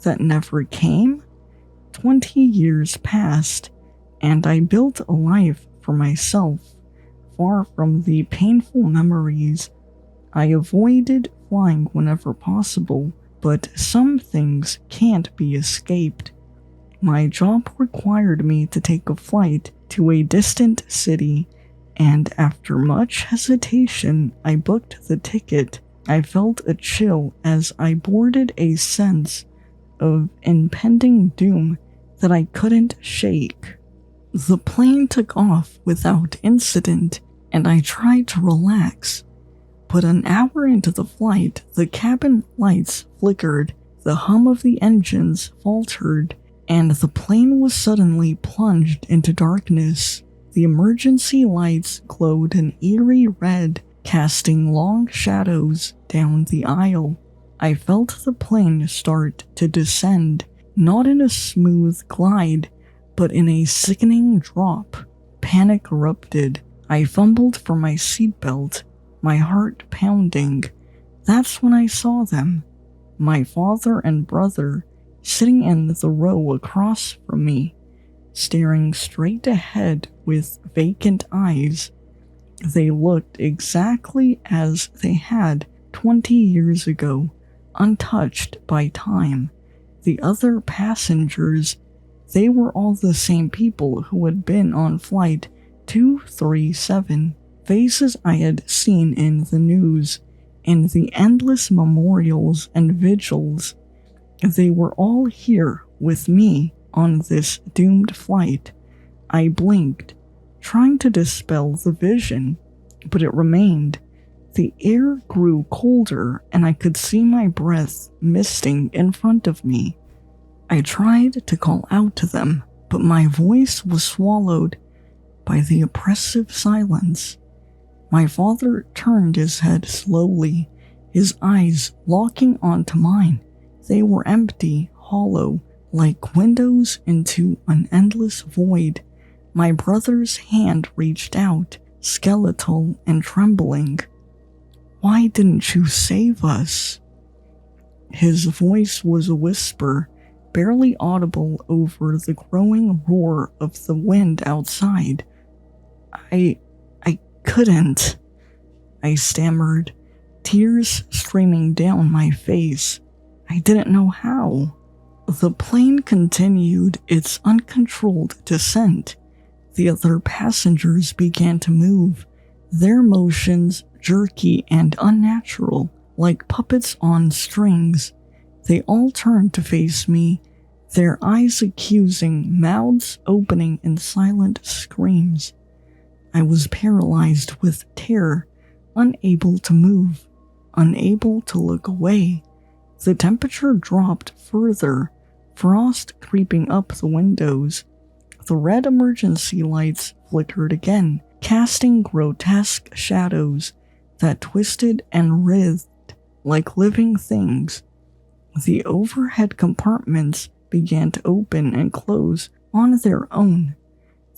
that never came? 20 years passed, and I built a life for myself, far from the painful memories. I avoided flying whenever possible, but some things can't be escaped. My job required me to take a flight to a distant city, and after much hesitation, I booked the ticket. I felt a chill as I boarded, a sense of impending doom that I couldn't shake. The plane took off without incident, and I tried to relax. But an hour into the flight, the cabin lights flickered, the hum of the engines faltered, and the plane was suddenly plunged into darkness. The emergency lights glowed an eerie red, casting long shadows down the aisle. I felt the plane start to descend, not in a smooth glide, but in a sickening drop. Panic erupted. I fumbled for my seatbelt, my heart pounding. That's when I saw them. My father and brother, sitting in the row across from me, staring straight ahead with vacant eyes. They looked exactly as they had 20 years ago, untouched by time. The other passengers, they were all the same people who had been on Flight 237, faces I had seen in the news, in the endless memorials and vigils. They were all here with me on this doomed flight. I blinked, trying to dispel the vision, but it remained. The air grew colder, and I could see my breath misting in front of me. I tried to call out to them, but my voice was swallowed by the oppressive silence. My father turned his head slowly, his eyes locking onto mine. They were empty, hollow, like windows into an endless void. My brother's hand reached out, skeletal and trembling. "Why didn't you save us?" His voice was a whisper, barely audible over the growing roar of the wind outside. I couldn't," I stammered, tears streaming down my face. I didn't know how. The plane continued its uncontrolled descent. The other passengers began to move, their motions jerky and unnatural, like puppets on strings. They all turned to face me, their eyes accusing, mouths opening in silent screams. I was paralyzed with terror, unable to move, unable to look away. The temperature dropped further, frost creeping up the windows. The red emergency lights flickered again, casting grotesque shadows that twisted and writhed like living things. The overhead compartments began to open and close on their own,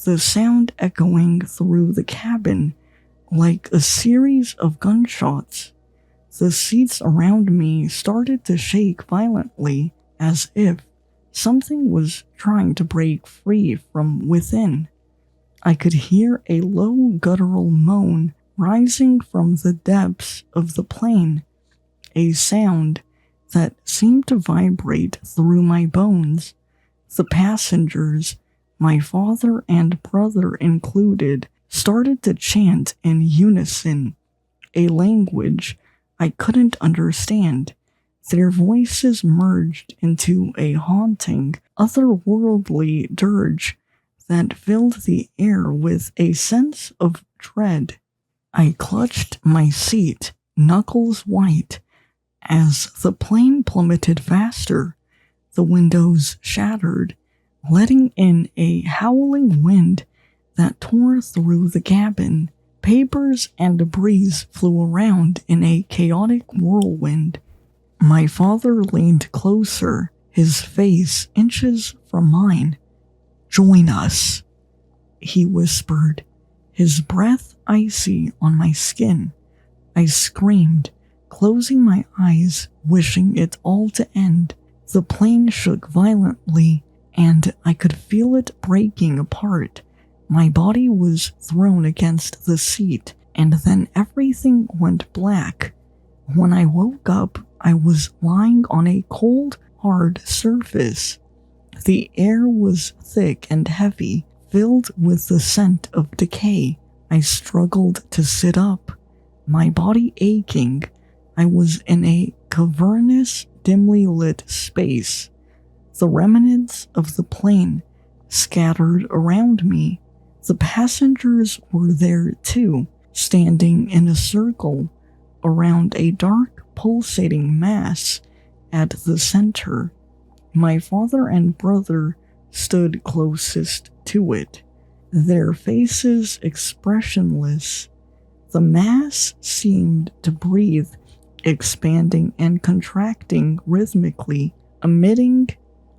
the sound echoing through the cabin like a series of gunshots. The seats around me started to shake violently, as if something was trying to break free from within. I could hear a low guttural moan rising from the depths of the plane, a sound that seemed to vibrate through my bones. The passengers, my father and brother included, started to chant in unison, a language I couldn't understand. Their voices merged into a haunting, otherworldly dirge that filled the air with a sense of dread. I clutched my seat, knuckles white, as the plane plummeted faster. The windows shattered, letting in a howling wind that tore through the cabin. Papers and debris flew around in a chaotic whirlwind. My father leaned closer, his face inches from mine. "Join us," he whispered, his breath icy on my skin. I screamed, closing my eyes, wishing it all to end. The plane shook violently, and I could feel it breaking apart. My body was thrown against the seat, and then everything went black. When I woke up, I was lying on a cold, hard surface. The air was thick and heavy, filled with the scent of decay. I struggled to sit up, my body aching. I was in a cavernous, dimly lit space. The remnants of the plane scattered around me. The passengers were there too, standing in a circle around a dark, pulsating mass at the center. My father and brother stood closest to it, their faces expressionless. The mass seemed to breathe, expanding and contracting rhythmically, emitting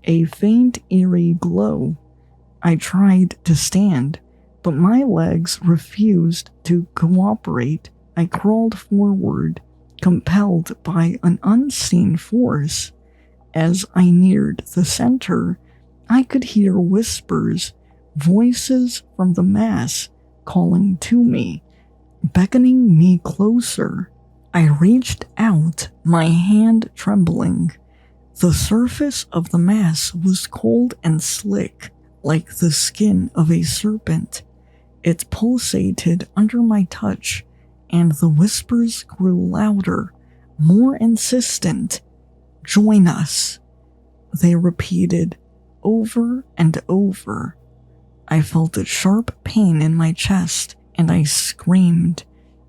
a faint, eerie glow. I tried to stand, but my legs refused to cooperate. I crawled forward, compelled by an unseen force. As I neared the center, I could hear whispers, voices from the mass calling to me, beckoning me closer. I reached out, my hand trembling. The surface of the mass was cold and slick, like the skin of a serpent. It pulsated under my touch, and the whispers grew louder, more insistent. "Join us," they repeated over and over. I felt a sharp pain in my chest, and I screamed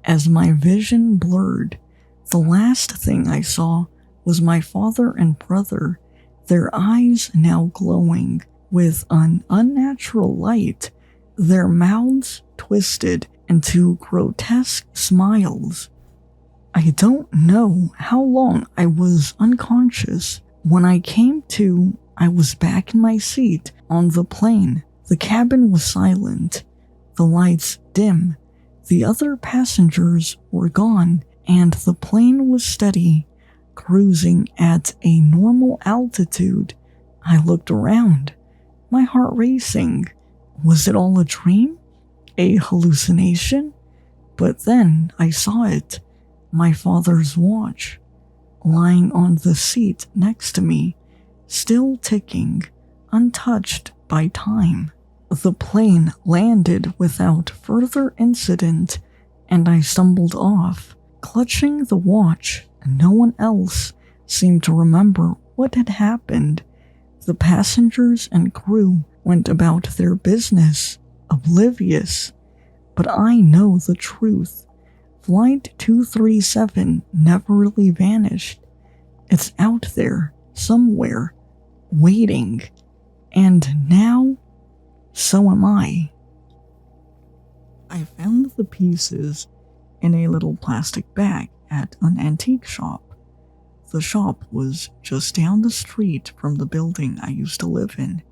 as my vision blurred. The last thing I saw was my father and brother, their eyes now glowing with an unnatural light, their mouths twisted into grotesque smiles. I don't know how long I was unconscious. When I came to, I was back in my seat on the plane. The cabin was silent, the lights dim. The other passengers were gone, and the plane was steady, cruising at a normal altitude. I looked around, my heart racing. Was it all a dream? A hallucination? But then I saw it. My father's watch, lying on the seat next to me, still ticking, untouched by time. The plane landed without further incident, and I stumbled off, clutching the watch. No one else seemed to remember what had happened. The passengers and crew went about their business, oblivious. But I know the truth. Flight 237 never really vanished. It's out there, somewhere, waiting. And now, so am I. I found the pieces in a little plastic bag at an antique shop. The shop was just down the street from the building I used to live in.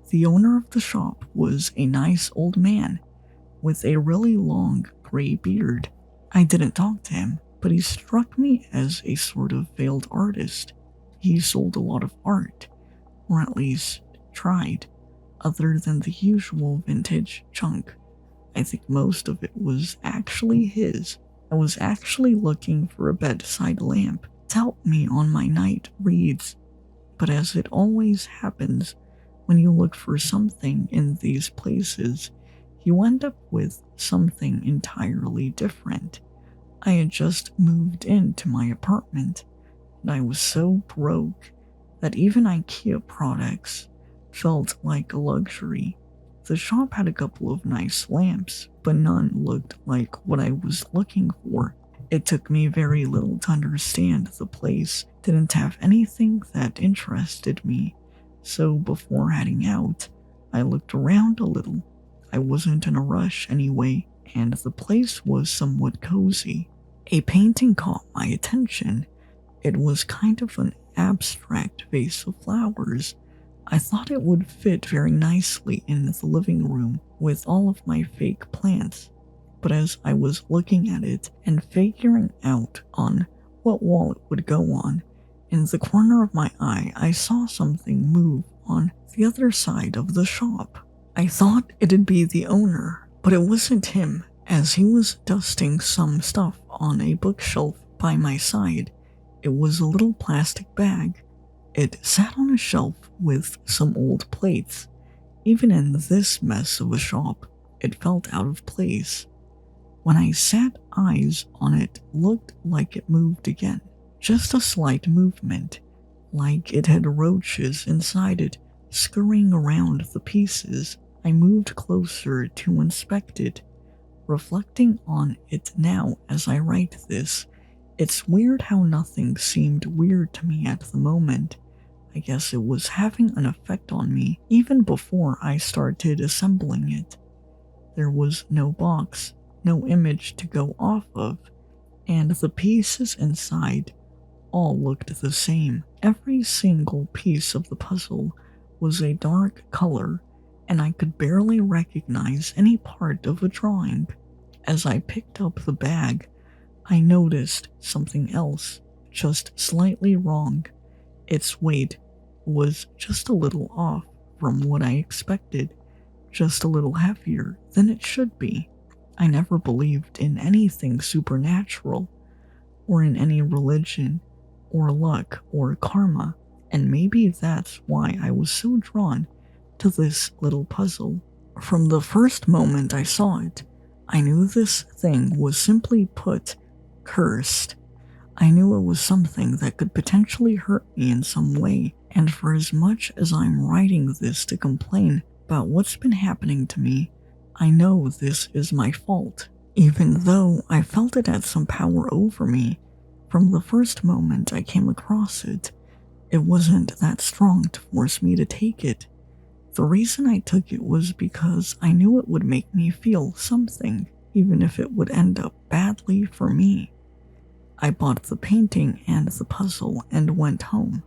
The owner of the shop was a nice old man with a really long gray beard. I didn't talk to him, but he struck me as a sort of failed artist. He sold a lot of art, or at least tried, other than the usual vintage junk. I think most of it was actually his. I was actually looking for a bedside lamp to help me on my night reads, but as it always happens, when you look for something in these places, you end up with something entirely different. I had just moved into my apartment, and I was so broke that even IKEA products felt like a luxury. The shop had a couple of nice lamps, but none looked like what I was looking for. It took me very little to understand the place didn't have anything that interested me, so before heading out, I looked around a little. I wasn't in a rush anyway, and the place was somewhat cozy. A painting caught my attention. It was kind of an abstract vase of flowers. I thought it would fit very nicely in the living room with all of my fake plants. But as I was looking at it and figuring out on what wall it would go on, in the corner of my eye I saw something move on the other side of the shop. I thought it'd be the owner, but it wasn't him, as he was dusting some stuff on a bookshelf by my side. It was a little plastic bag. It sat on a shelf with some old plates. Even in this mess of a shop, it felt out of place. When I sat eyes on it, looked like it moved again. Just a slight movement, like it had roaches inside it, scurrying around the pieces. I moved closer to inspect it. Reflecting on it now as I write this, it's weird how nothing seemed weird to me at the moment. I guess it was having an effect on me even before I started assembling it. There was no box, no image to go off of, and the pieces inside all looked the same. Every single piece of the puzzle was a dark color, and I could barely recognize any part of a drawing. As I picked up the bag, I noticed something else, just slightly wrong. Its weight was just a little off from what I expected, just a little heavier than it should be. I never believed in anything supernatural, or in any religion, or luck, or karma, and maybe that's why I was so drawn to this little puzzle. From the first moment I saw it, I knew this thing was simply put, cursed. I knew it was something that could potentially hurt me in some way, and for as much as I'm writing this to complain about what's been happening to me, I know this is my fault. Even though I felt it had some power over me, from the first moment I came across it, it wasn't that strong to force me to take it. The reason I took it was because I knew it would make me feel something, even if it would end up badly for me. I bought the painting and the puzzle and went home.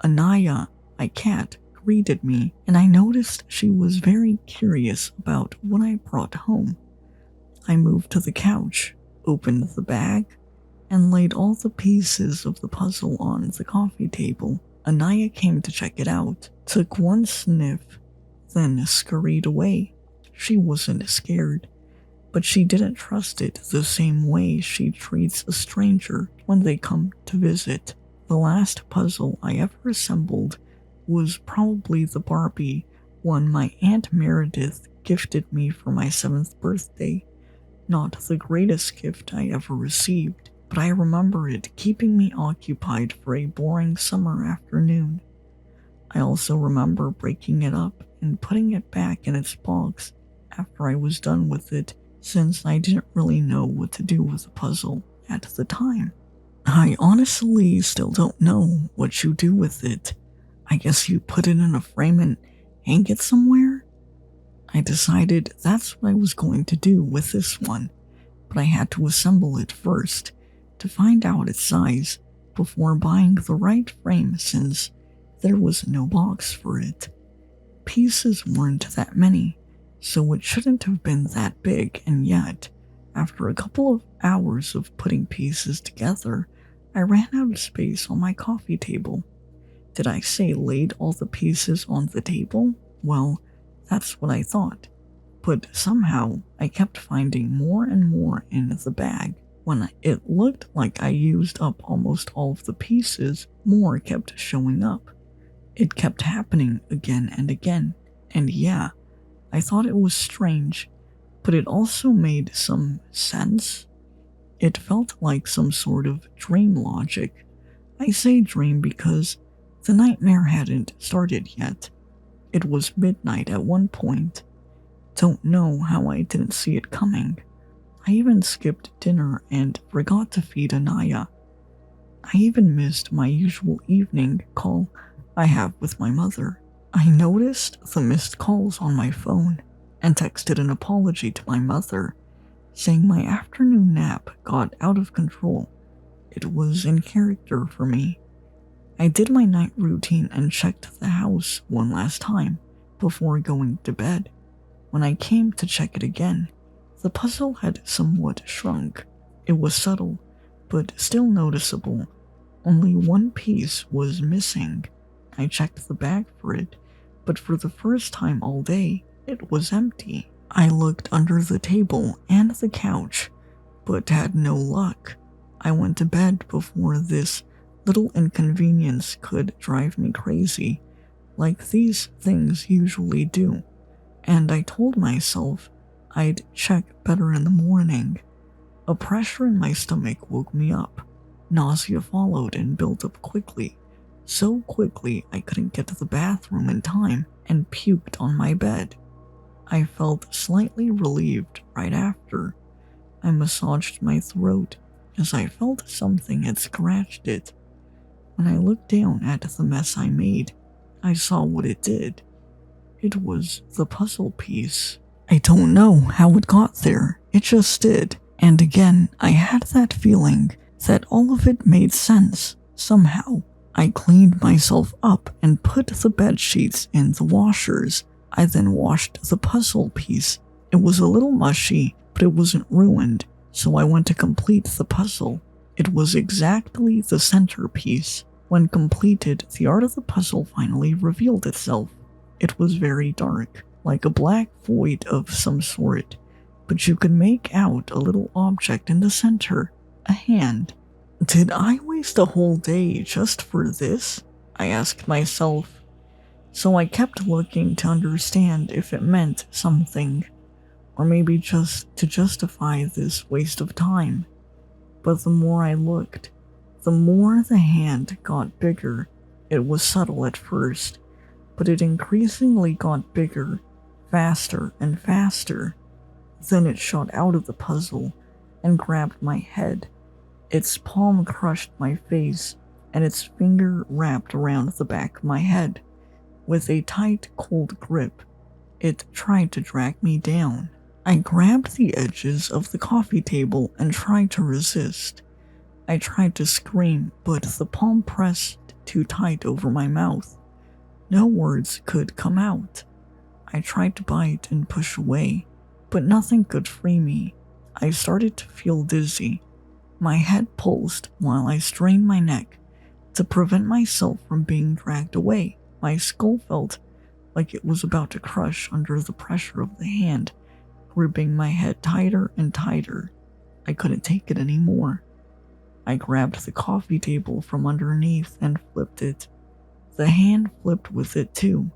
Anaya, my cat, greeted me, and I noticed she was very curious about what I brought home. I moved to the couch, opened the bag, and laid all the pieces of the puzzle on the coffee table. Anaya came to check it out, took one sniff, then scurried away. She wasn't scared, but she didn't trust it the same way she treats a stranger when they come to visit. The last puzzle I ever assembled was probably the Barbie one my Aunt Meredith gifted me for my 7th birthday. Not the greatest gift I ever received, but I remember it keeping me occupied for a boring summer afternoon. I also remember breaking it up and putting it back in its box after I was done with it, since I didn't really know what to do with the puzzle at the time. I honestly still don't know what you do with it. I guess you put it in a frame and hang it somewhere? I decided that's what I was going to do with this one, but I had to assemble it first to find out its size before buying the right frame, since there was no box for it. Pieces weren't that many, so it shouldn't have been that big, and yet, after a couple of hours of putting pieces together, I ran out of space on my coffee table. Did I say laid all the pieces on the table? Well, that's what I thought. But somehow, I kept finding more and more in the bag. When it looked like I used up almost all of the pieces, more kept showing up. It kept happening again and again, and yeah, I thought it was strange, but it also made some sense. It felt like some sort of dream logic. I say dream because the nightmare hadn't started yet. It was midnight at one point. Don't know how I didn't see it coming. I even skipped dinner and forgot to feed Anaya. I even missed my usual evening call I have with my mother. I noticed the missed calls on my phone and texted an apology to my mother, saying my afternoon nap got out of control. It was in character for me. I did my night routine and checked the house one last time before going to bed. When I came to check it again, the puzzle had somewhat shrunk. It was subtle, but still noticeable. Only one piece was missing. I checked the bag for it, but for the first time all day, it was empty. I looked under the table and the couch, but had no luck. I went to bed before this little inconvenience could drive me crazy, like these things usually do, and I told myself I'd check better in the morning. A pressure in my stomach woke me up. Nausea followed and built up quickly, so quickly I couldn't get to the bathroom in time and puked on my bed. I felt slightly relieved right after. I massaged my throat as I felt something had scratched it. When I looked down at the mess I made, I saw what it did. It was the puzzle piece. I don't know how it got there, it just did. And again, I had that feeling that all of it made sense, somehow. I cleaned myself up and put the bed sheets in the washers. I then washed the puzzle piece. It was a little mushy, but it wasn't ruined, so I went to complete the puzzle. It was exactly the centerpiece. When completed, the art of the puzzle finally revealed itself. It was very dark, like a black void of some sort, but you could make out a little object in the center, a hand. Did I waste a whole day just for this? I asked myself. So I kept looking to understand if it meant something, or maybe just to justify this waste of time. But the more I looked, the more the hand got bigger. It was subtle at first, but it increasingly got bigger, faster and faster. Then it shot out of the puzzle and grabbed my head. Its palm crushed my face, and its finger wrapped around the back of my head. With a tight, cold grip, it tried to drag me down. I grabbed the edges of the coffee table and tried to resist. I tried to scream, but the palm pressed too tight over my mouth. No words could come out. I tried to bite and push away, but nothing could free me. I started to feel dizzy. My head pulsed while I strained my neck to prevent myself from being dragged away. My skull felt like it was about to crush under the pressure of the hand, gripping my head tighter and tighter. I couldn't take it anymore. I grabbed the coffee table from underneath and flipped it. The hand flipped with it too,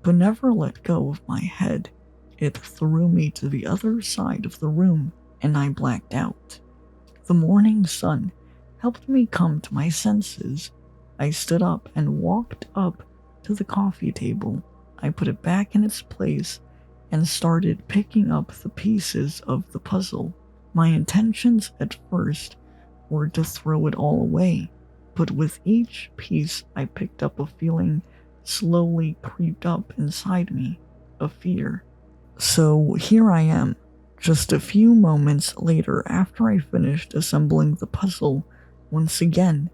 but never let go of my head. It threw me to the other side of the room, and I blacked out. The morning sun helped me come to my senses. I stood up and walked up to the coffee table. I put it back in its place and started picking up the pieces of the puzzle. My intentions at first were to throw it all away, but with each piece I picked up a feeling slowly creeped up inside me, a fear. So here I am, just a few moments later after I finished assembling the puzzle once again.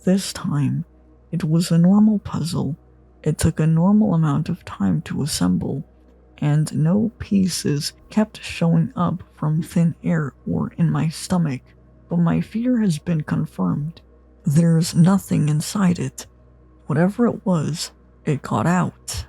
This time, it was a normal puzzle. It took a normal amount of time to assemble, and no pieces kept showing up from thin air or in my stomach, but my fear has been confirmed. There's nothing inside it. Whatever it was, it got out.